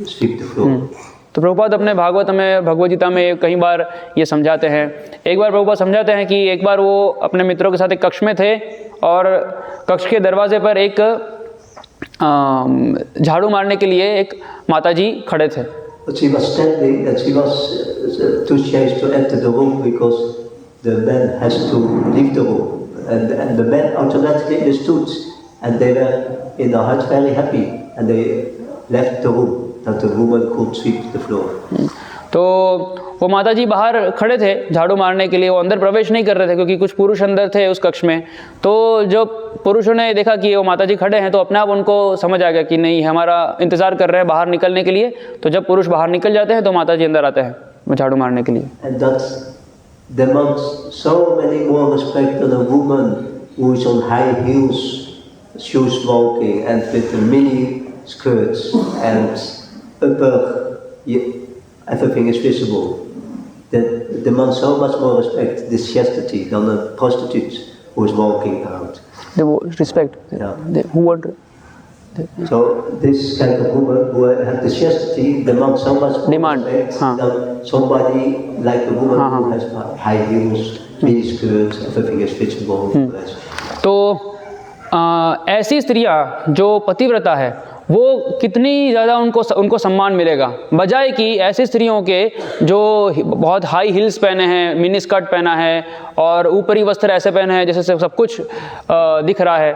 sweep the floor. तो प्रभुपाद अपने भागवत में भगवद गीता में कई बार ये समझाते हैं। एक बार प्रभुपाद समझाते हैं कि एक बार वो अपने मित्रों के साथ एक कक्ष में थे और कक्ष के दरवाजे पर एक झाड़ू मारने के लिए एक माताजी खड़े थे। But she was standing and she was too chaste to enter the room because the man has to leave the room and the men automatically understood, and they were in their heart very happy, and they left the room that the woman could sweep the floor. तो वो माता जी बाहर खड़े थे झाड़ू मारने के लिए, वो अंदर प्रवेश नहीं कर रहे थे क्योंकि कुछ पुरुष अंदर थे उस कक्ष में। तो जब पुरुषों ने देखा कि वो माता जी खड़े हैं तो अपने आप उनको समझ आ गया कि नहीं, हमारा इंतज़ार कर रहे हैं बाहर निकलने के लिए। तो जब पुरुष बाहर निकल जाते हैं तो माता जी अंदर आते हैं झाड़ू मारने के लिए। And that demands so many more respect than a woman who is on high heels, shoes walking, and with the mini skirts and everything is visible. That demands so much more respect, this chastity, than a prostitute who is walking around. They respect. Yeah. Who want? So this kind of woman who has the chastity demands so much more respect than somebody like a woman who has high heels, mini skirts, everything is visible. तो ऐसी स्त्रियां जो पतिव्रता है वो कितनी ज़्यादा उनको सम्मान मिलेगा, बजाय कि ऐसी स्त्रियों के जो बहुत हाई हील्स पहने हैं, मिनी स्कर्ट पहना है और ऊपरी वस्त्र ऐसे पहने हैं जैसे सब कुछ दिख रहा है,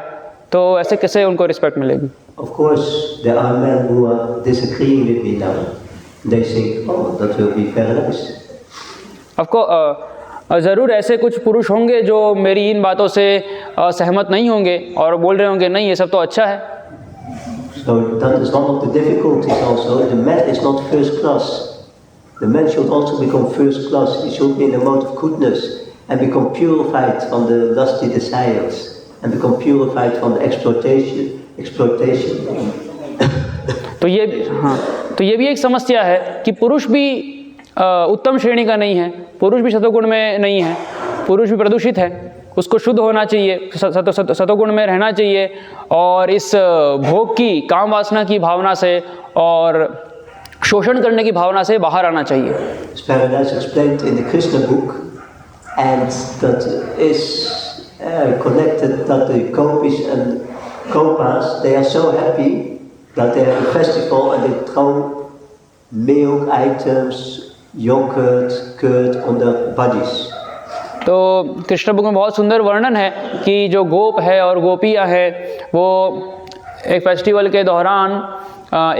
तो ऐसे कैसे उनको रिस्पेक्ट मिलेगी? Of course, there are men who are disagreeing with me now. They think, oh, that will be very nice. ज़रूर ऐसे कुछ पुरुष होंगे जो मेरी इन बातों से सहमत नहीं होंगे और बोल रहे होंगे नहीं, ये सब तो अच्छा है। So that is one of the difficulties also. The man is not first class. The man should also become first class. He should be in a mode of goodness and become purified from the lusty desires and become purified from the exploitation. तो ये भी एक समस्या है कि पुरुष भी उत्तम श्रेणी का नहीं है, पुरुष भी सतोगुण में नहीं है, पुरुष भी प्रदूषित है, उसको शुद्ध होना चाहिए, सतोगुण में रहना चाहिए और इस भोग की, काम वासना की भावना से और शोषण करने की भावना से बाहर आना चाहिए। It's very nice explained in the Krishna book, and that is connected that the gopis and gopas, they are so happy that they have a festival and they throw milk items, yogurt, curd on their bodies. तो Krishna book में बहुत सुंदर वर्णन है कि जो गोप है और गोपियाँ हैं वो एक फेस्टिवल के दौरान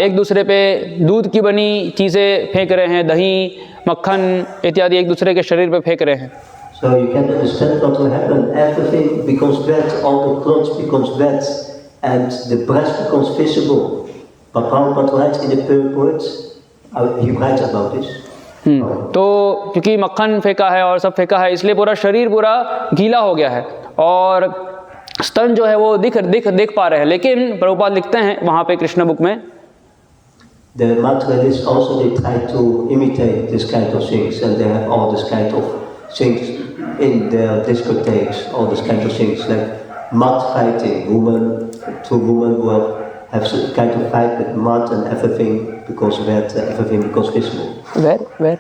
एक दूसरे पे दूध की बनी चीज़ें फेंक रहे हैं, दही, मक्खन इत्यादि एक दूसरे के शरीर पे फेंक रहे हैं। So you can understand what will happen. Everything becomes wet, all the clothes becomes wet, and the breast becomes visible. But Prabhupada writes in the purport, he writes about this. तो क्योंकि मक्खन फेंका है और सब फेंका है इसलिए पूरा शरीर पूरा गीला हो गया है और स्तन जो है वो दिख पा रहे हैं, लेकिन प्रभुपाद लिखते हैं वहाँ पे कृष्ण बुक में The materialists also they try to imitate this kind of things, and they have all this kind of things in their discotheques, all this kind of things like mud fighting, two women who have some kind of fight with mud and everything because wet, everything becomes visible. Where?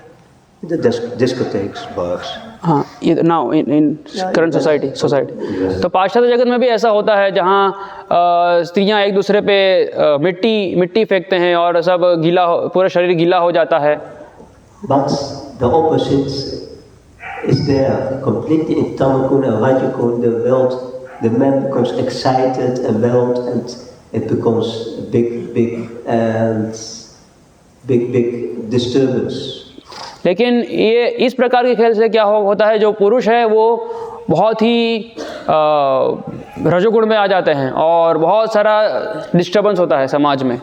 In the discotheques, bars. हाँ, now in current society. Yes. तो पाश्चात्य जगत में भी ऐसा होता है जहाँ स्त्रियाँ एक दूसरे पे मिट्टी फेंकते हैं और सब पूरा शरीर गीला हो जाता है। But the opposite is there, completely in Tamakun and Rajakun, the world, the man becomes excited and wild, and it becomes a big disturbance. लेकिन ये इस प्रकार के खेल से क्या होता है, जो पुरुष है वो बहुत ही रजोगुण में आ जाते हैं और बहुत सारा डिस्टर्बेंस होता है समाज में।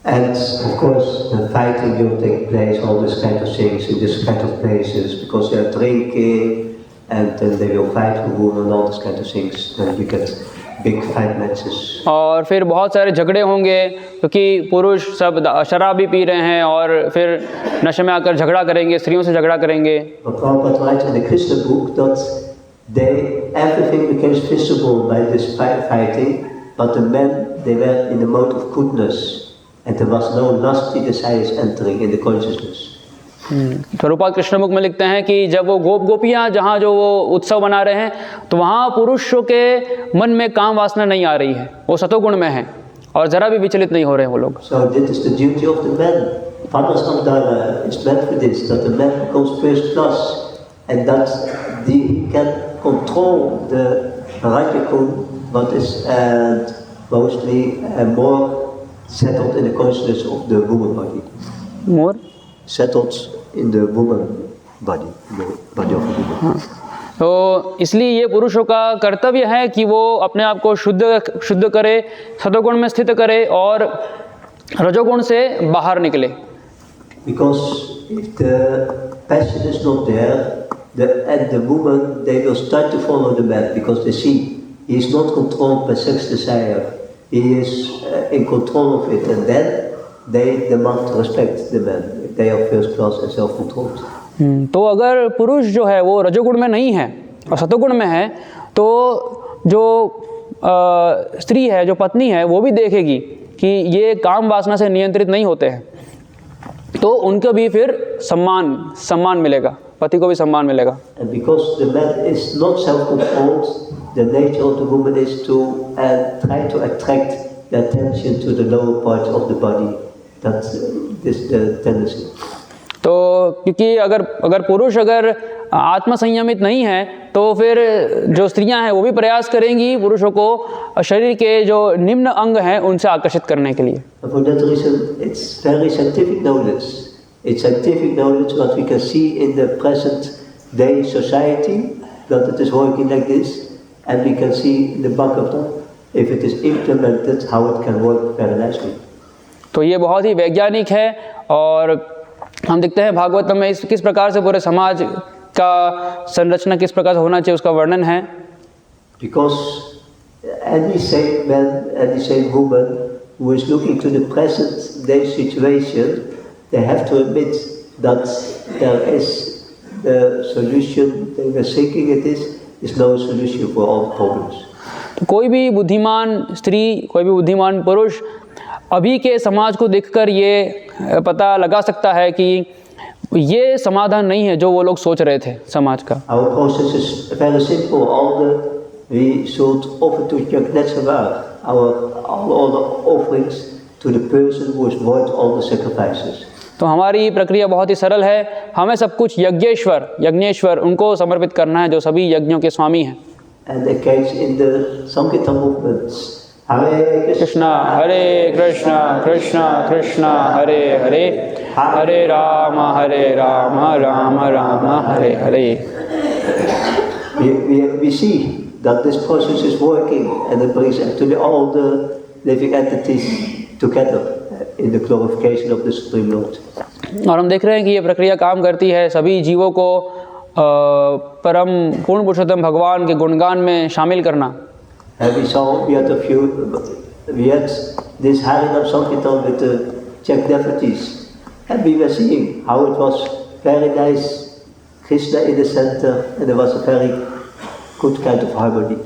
And of course the fighting will take place, all this kind of things in this kind of places, because they are drinking and then they will fight for women and all this kind of things. Then you get big fight matches. और फिर बहुत सारे झगड़े होंगे क्योंकि पुरुष सब शराब भी पी रहे हैं और फिर नशे में आकर झगड़ा करेंगे, स्त्रियों से झगड़ा करेंगे। But Prabhupada writes in the Krishna book that everything became visible by this fighting, but the men, they were in the mode of goodness, and there was no lusty desires entering in the consciousness. Prabhupada Krishna book में लिखते हैं कि जब वो गोपियाँ जहाँ जो वो उत्सव मना रहे हैं तो वहाँ पुरुषों के मन में काम वासना नहीं आ रही है, वो सतोगुण में है और जरा भी विचलित नहीं हो रहे हैं वो लोग। So this is the duty of the man. Padmasambhava is meant for this, that the man becomes first class and that he can control Rajaguna, what is mostly more settled in the consciousness of the woman body. More Settled in the woman body, the body of a woman. तो इसलिए ये पुरुषों का कर्तव्य है कि वो अपने आप को शुद्ध करे, सतोगुण में स्थित करे और रजोगुण से बाहर निकले। Because if the passion is not there, the woman, they will start to follow the man because they see he is not controlled by sex desire. He is in control of it, and then they demand respect the man. They are first class and self-controlled. तो अगर पुरुष जो है वो रजोगुण में नहीं है और सतोगुण में है, तो जो स्त्री है, जो पत्नी है, वो भी देखेगी कि ये काम वासना से नियंत्रित नहीं होते हैं, तो उनको भी फिर सम्मान मिलेगा, पति को भी सम्मान मिलेगा। And because the man is not self-controlled, the nature of the woman is to try to attract the attention to the lower part of the body. That is the tendency. तो क्योंकि अगर पुरुष आत्म संयमित नहीं है, तो फिर जो स्त्रियां हैं वो भी प्रयास करेंगी पुरुषों को शरीर के जो निम्न अंग हैं उनसे आकर्षित करने के लिए। For that reason, it's very scientific knowledge. It's scientific knowledge what we can see in the present day society, that it is working like this, and we can see in the back of that, if it is implemented, how it can work very nicely. तो ये बहुत ही वैज्ञानिक है और हम देखते हैं भागवतम में किस प्रकार से पूरे समाज का संरचना किस प्रकार से होना चाहिए उसका वर्णन है। Because any sane man, any sane woman who is looking to the present day situation, they have to admit that there is the solution, they were seeking it is no solution for all problems. तो कोई भी बुद्धिमान स्त्री, कोई भी बुद्धिमान पुरुष अभी के समाज को देखकर ये पता लगा सकता है कि ये समाधान नहीं है जो वो लोग सोच रहे थे समाज का। Our process is very simple. We should offer to Yajnasamar all the offerings to the person who has void all the sacrifices. तो हमारी प्रक्रिया बहुत ही सरल है, हमें सब कुछ यज्ञेश्वर उनको समर्पित करना है जो सभी यज्ञों के स्वामी हैं। And the case in the Sankirtan movements, Hare Krishna Hare Krishna Krishna Krishna Hare Hare, Hare Ram Ram Ram Hare Hare. We see that this process is working and it brings actually all the living entities together in the glorification of the Supreme Lord. और हम देख रहे हैं कि ये प्रक्रिया काम करती है, सभी जीवों को परम पूर्ण पुरुषोत्तम भगवान के गुणगान में शामिल करना। And we had this Harinam Sankirtan with the Czech devotees, and we were seeing how it was very nice, Krishna in the center, and there was a very good kind of harmony.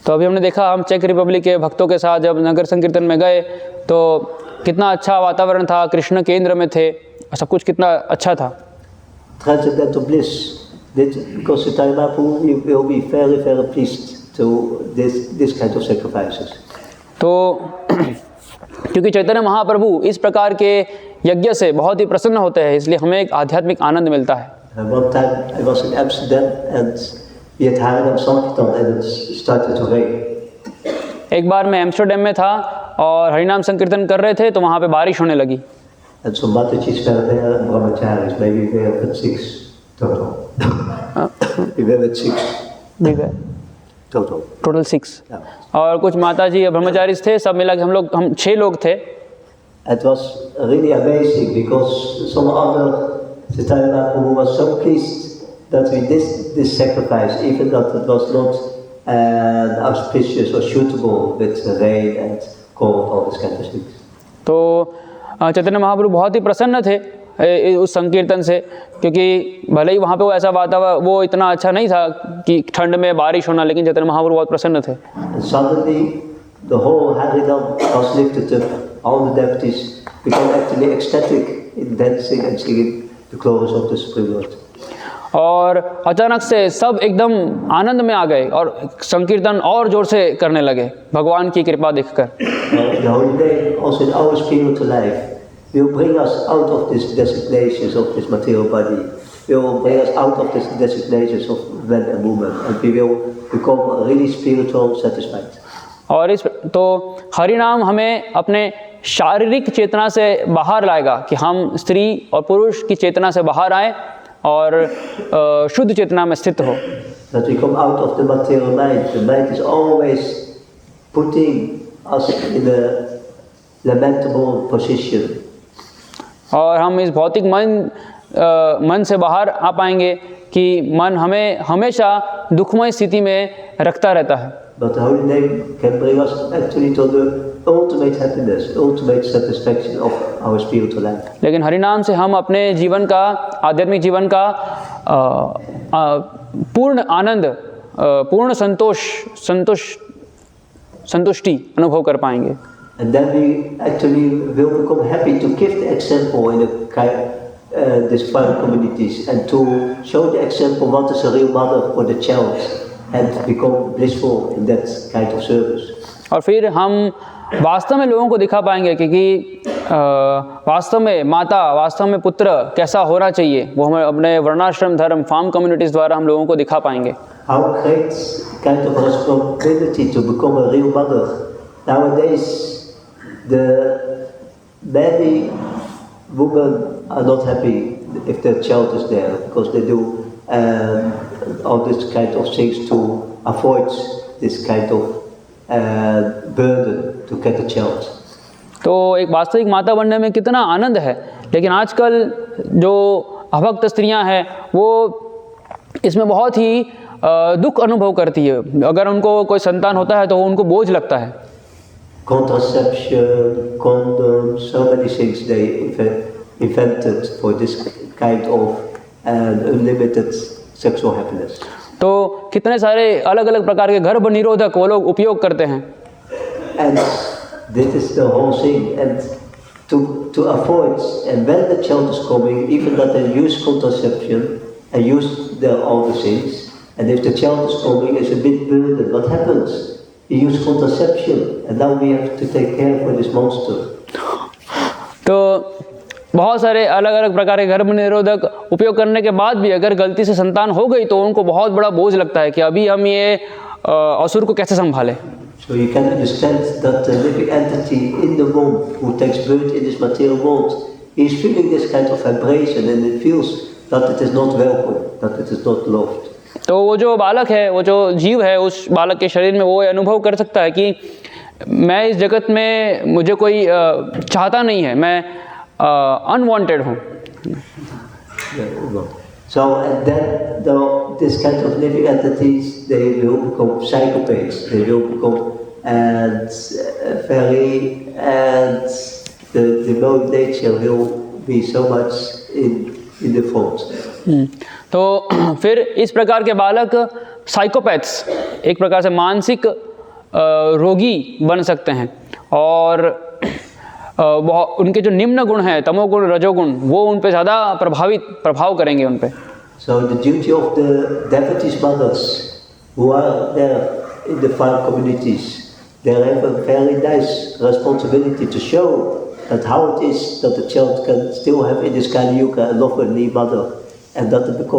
तो अभी हमने देखा, हम check Republic के भक्तों के साथ जब नगर संकीर्तन में गए तो कितना अच्छा वातावरण था, कृष्ण केंद्र में थे, सब कुछ कितना अच्छा था। Transcendental bliss, because the Mahaprabhu will be very, very pleased to this kind of sacrifices. तो क्योंकि चैतन्य महाप्रभु इस प्रकार के यज्ञ से बहुत ही प्रसन्न होते हैं, इसलिए हमें एक आध्यात्मिक आनंद मिलता है। One time I was in Amsterdam and we had Harinam Sankirtan and it started to rain. एक बार मैं एम्स्टर्डम में था और हरिनाम संकीर्तन कर रहे थे तो वहाँ पे बारिश होने लगी। And some Matajis were there and brahmacharis, maybe we were at 6 total. We were at 6 total. Total 6 Yeah. और कुछ माता जी ब्रह्मचारी थे, सब मिला के हम 6 लोग थे। It was really amazing because some other Chaitanya Mahaprabhu was so pleased that we did this sacrifice, even that it was not auspicious or suitable with rain and cold, all this kind of things. तो चैतन्य महाप्रभु बहुत ही प्रसन्न थे उस संकीर्तन से, क्योंकि भले ही वहाँ पे वो ऐसा वातावरण वो इतना अच्छा नहीं था कि ठंड में बारिश होना, लेकिन चैतन्य महाप्रभु बहुत प्रसन्न थे। And suddenly the whole Harinam was lifted up, all the devotees became actually ecstatic in dancing and singing the glories of the Supreme Lord. और अचानक से सब एकदम आनंद में आ गए और संकीर्तन और जोर से करने लगे भगवान की कृपा देखकर। The Holy Name also in our spiritual life will bring us out of these designations of this material body. will bring us out of this designations of men and women, and we will become really spiritual satisfied. और तो हरिनाम हमें अपने शारीरिक चेतना से बाहर लाएगा कि हम स्त्री और पुरुष की चेतना से बाहर आए और शुद्ध चेतना में स्थित हो। That we come out of the material mind. The mind is always putting us in a lamentable position. और हम इस भौतिक मन से बाहर आ पाएंगे कि मन हमें हमेशा दुखमय स्थिति में रखता रहता है। But the Holy Name can bring us actually to the ultimate happiness, ultimate satisfaction of our spiritual life. लेकिन हरिनाम से हम अपने जीवन का, आध्यात्मिक जीवन का पूर्ण आनंद, पूर्ण संतुष्टि अनुभव कर पाएंगे। And then we actually will become happy to give the example in these private communities, and to show the example what is a real mother for the child, and become blissful in that kind of service. और फिर हम वास्तव में लोगों को दिखा पाएंगे कि वास्तव में माता, वास्तव में पुत्र कैसा होना चाहिए, वो हमें अपने वर्णाश्रम धर्म फार्म कम्युनिटीज़ द्वारा हम लोगों को दिखा पाएंगे। How great kind of responsibility to become a real mother. Nowadays, the many women are not happy if their child is there, because they do all this kind of things to avoid this kind of burden to get a child. तो एक वास्तविक माता बनने में कितना आनंद है, लेकिन आजकल जो अभक्त स्त्रियां हैं वो इसमें बहुत ही दुख अनुभव करती है। अगर उनको कोई संतान होता है तो उनको बोझ लगता है। Contraception, condoms, so many things they invented for this kind of unlimited sexual happiness. तो कितने सारे अलग अलग प्रकार के गर्भ निरोधक वो लोग उपयोग करते हैं। And this is the whole thing. And to avoid, and when the child is coming, even that they use contraception and use all the things, and if the child is coming, it's a bit burden. What happens? You use contraception, and now we have to take care for this monster. तो बहुत सारे अलग अलग प्रकार के गर्भ निरोधक उपयोग करने के बाद भी अगर गलती से संतान हो गई तो उनको बहुत बड़ा बोझ लगता है कि अभी हम ये असुर को कैसे संभालें। So you can understand that the living entity in the womb who takes birth in this material world is feeling this kind of vibration, and it feels that it is not welcome, that it is not loved. तो वो जो बालक है, वो जो जीव है, उस बालक के शरीर में वो अनुभव कर सकता है कि मैं इस जगत में, मुझे कोई चाहता नहीं है, मैं अनवांटेड हूँ। So and then this kind of living entities, they will become psychopaths. They will become the mode nature will be so much in the front. तो फिर इस प्रकार के बालक साइकोपैथ्स, एक प्रकार से मानसिक रोगी बन सकते हैं, और उनके जो निम्न गुण हैं, तमोगुण, रजोगुण, वो उन पे ज़्यादा प्रभाव करेंगे उन पे। So the duty of the devotees mothers who are there in the farm communities, they have a very nice responsibility to show that how it is that the child can still have in this Kali Yuga a lovely mother, and that it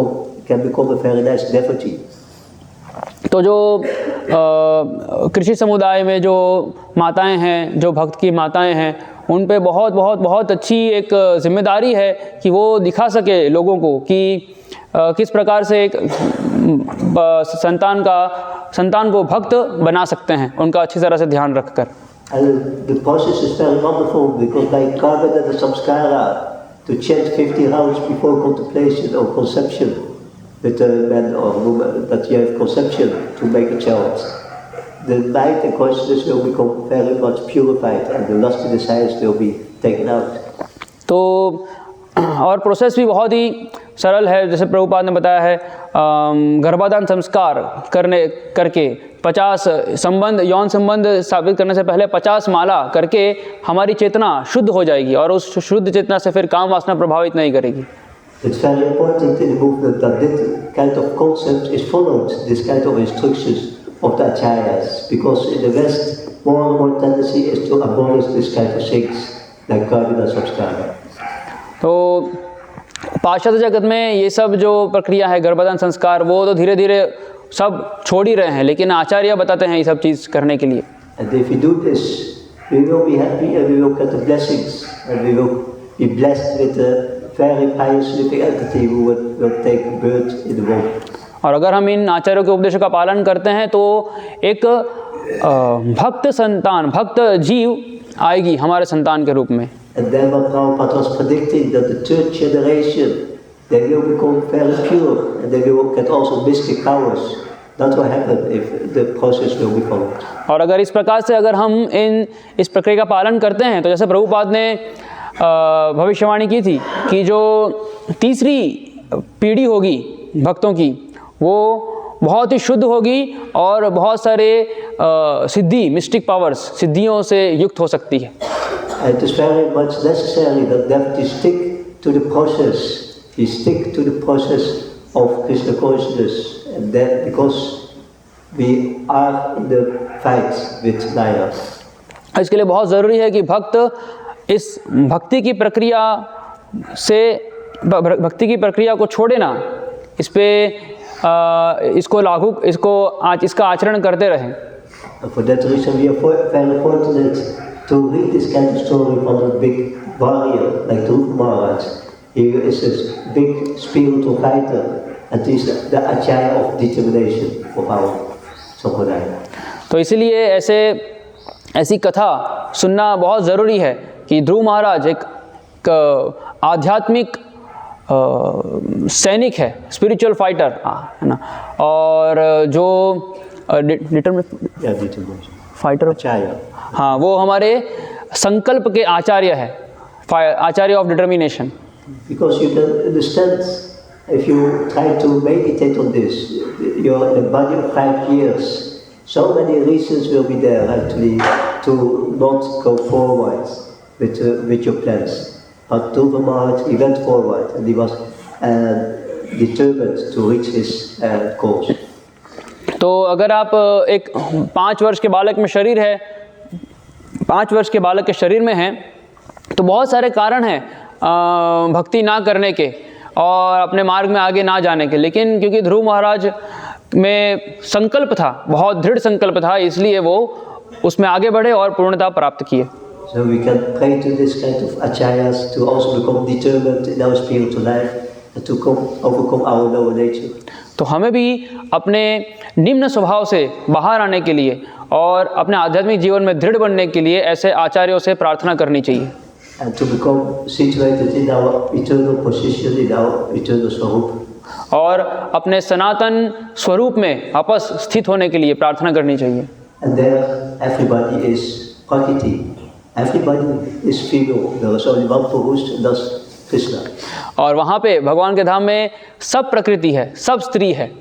can become a very nice devotee. तो जो कृषि समुदाय में जो माताएं हैं, जो भक्त की माताएं हैं, उन पे बहुत बहुत बहुत अच्छी एक जिम्मेदारी है कि वो दिखा सके लोगों को कि किस प्रकार से एक संतान को भक्त बना सकते हैं, उनका अच्छी तरह से ध्यान रखकर। And the process is very wonderful, because by Karma the Samskara, to chant 50 rounds before contemplation or conception with a man or woman, that you have conception to make a child, the mind and consciousness will become very much purified, and the lust and desires will be taken out. तो और process भी बहुत ही सरल है, जैसे प्रभुपाद ने बताया है, गर्भाधान संस्कार करके 50 संबंध, यौन संबंध स्थापित करने से पहले 50 माला करके हमारी चेतना शुद्ध हो जाएगी, और उस शुद्ध चेतना से फिर काम वासना प्रभावित नहीं करेगी। It's very important in the movement that this kind of concept is followed, this kind of instructions of the acharyas, because in the West, more and more tendency is to abolish this kind of things like Karma Samskara. तो पाश्चात्य जगत में ये सब जो प्रक्रिया है गर्भधारण संस्कार वो तो धीरे धीरे सब छोड़ ही रहे हैं, लेकिन आचार्य बताते हैं ये सब चीज़ करने के लिए। And if we do this, we will be happy and we will get the blessings and we will be blessed with a very pious living entity who will take birth in the womb. और अगर हम इन आचार्यों के उपदेशों का पालन करते हैं तो एक भक्त संतान, भक्त जीव आएगी हमारे संतान के रूप में। And then what Prabhupada was predicting, that the third generation, they will become very pure and they will get also mystic powers. That will happen if the process will be followed. और अगर इस प्रकार से अगर हम इस प्रक्रिया का पालन करते हैं तो जैसे प्रभुपाद ने भविष्यवाणी की थी कि जो तीसरी पीढ़ी होगी भक्तों की वो बहुत ही शुद्ध होगी और बहुत सारे सिद्धि, मिस्टिक पावर्स, सिद्धियों से युक्त हो सकती है। It is very much necessary that devotees stick to the process. We stick to the process of Krishna consciousness, and that because we are in the fight with Maya. इसके लिए बहुत ज़रूरी है कि भक्त इस भक्ति की प्रक्रिया से भक्ति की प्रक्रिया को छोड़े ना, इस पे इसका आचरण करते रहें। For that reason, we are very fortunate to read this kind of story from a big warrior like Dhruva Maharaj. He is a big spiritual fighter, and he is the acharya of determination of our sampradaya. तो इसीलिए ऐसी कथा सुनना बहुत ज़रूरी है कि ध्रुव महाराज एक आध्यात्मिक सैनिक है, स्पिरिचुअल फाइटर है ना, और जो फाइटर Acharya. हाँ, वो हमारे संकल्प के आचार्य है, acharya of determination. Because you can understand, if you try to meditate on this, you're in a body of 5 years. So many reasons will be there actually to not go forward with your plans. But Dhruva Maharaj, he went forward and he was determined to reach his goals. तो अगर आप एक 5 वर्ष के बालक में शरीर है, 5 वर्ष के बालक के शरीर में हैं, तो बहुत सारे कारण हैं भक्ति ना करने के और अपने मार्ग में आगे ना जाने के, लेकिन क्योंकि ध्रुव महाराज में संकल्प था, बहुत दृढ़ संकल्प था, इसलिए वो उसमें आगे बढ़े और पूर्णता प्राप्त किए। So we can pray to this kind of acharyas to also become determined in our spiritual life and to overcome our lower nature. तो हमें भी अपने निम्न स्वभाव से बाहर आने के लिए और अपने आध्यात्मिक जीवन में दृढ़ बनने के लिए ऐसे आचार्यों से प्रार्थना करनी चाहिए। And to become situated in our eternal position, in our eternal swarup. और अपने सनातन स्वरूप में वापस स्थित होने के लिए प्रार्थना करनी चाहिए। And there everybody is Prakriti. Everybody is female. There is only one Purush, and that's Krishna. और वहाँ पे भगवान के धाम में सब प्रकृति है, सब स्त्री है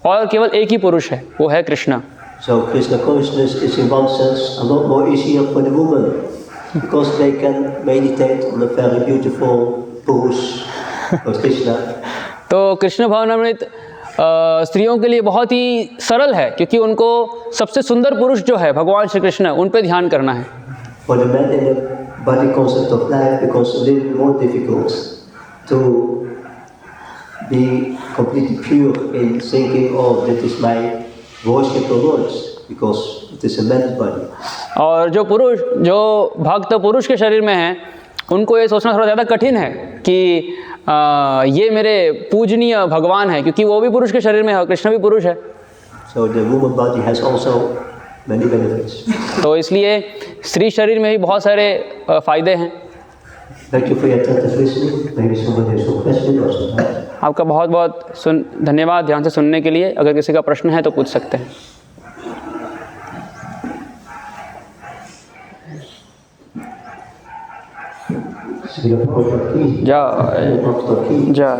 और केवल एक ही पुरुष है, वो है Krishna. So Krishna consciousness is in one sense a lot more easier for the women because they can meditate on a very beautiful Purush or Krishna. तो कृष्ण भावनामृत स्त्रियों के लिए बहुत ही सरल है क्योंकि उनको सबसे सुंदर पुरुष जो है भगवान श्री कृष्ण, उन पे ध्यान करना है। For the men in the body concept of life, becomes a little more difficult to be completely pure in thinking, oh, that is my worship of Lord, because it is a man's body. और जो भक्त पुरुष के शरीर में हैं, उनको ये सोचना थोड़ा ज़्यादा कठिन है कि ये मेरे पूजनीय भगवान है, क्योंकि वो भी पुरुष के शरीर में है, कृष्ण भी पुरुष है। So the woman body has also many benefits. तो इसलिए स्त्री शरीर में भी बहुत सारे फायदे हैं। Thank you for your attentive listening. Maybe somebody has some question or something. आपका बहुत बहुत धन्यवाद ध्यान से सुनने के लिए। अगर किसी का प्रश्न है तो पूछ सकते हैं। जय जय।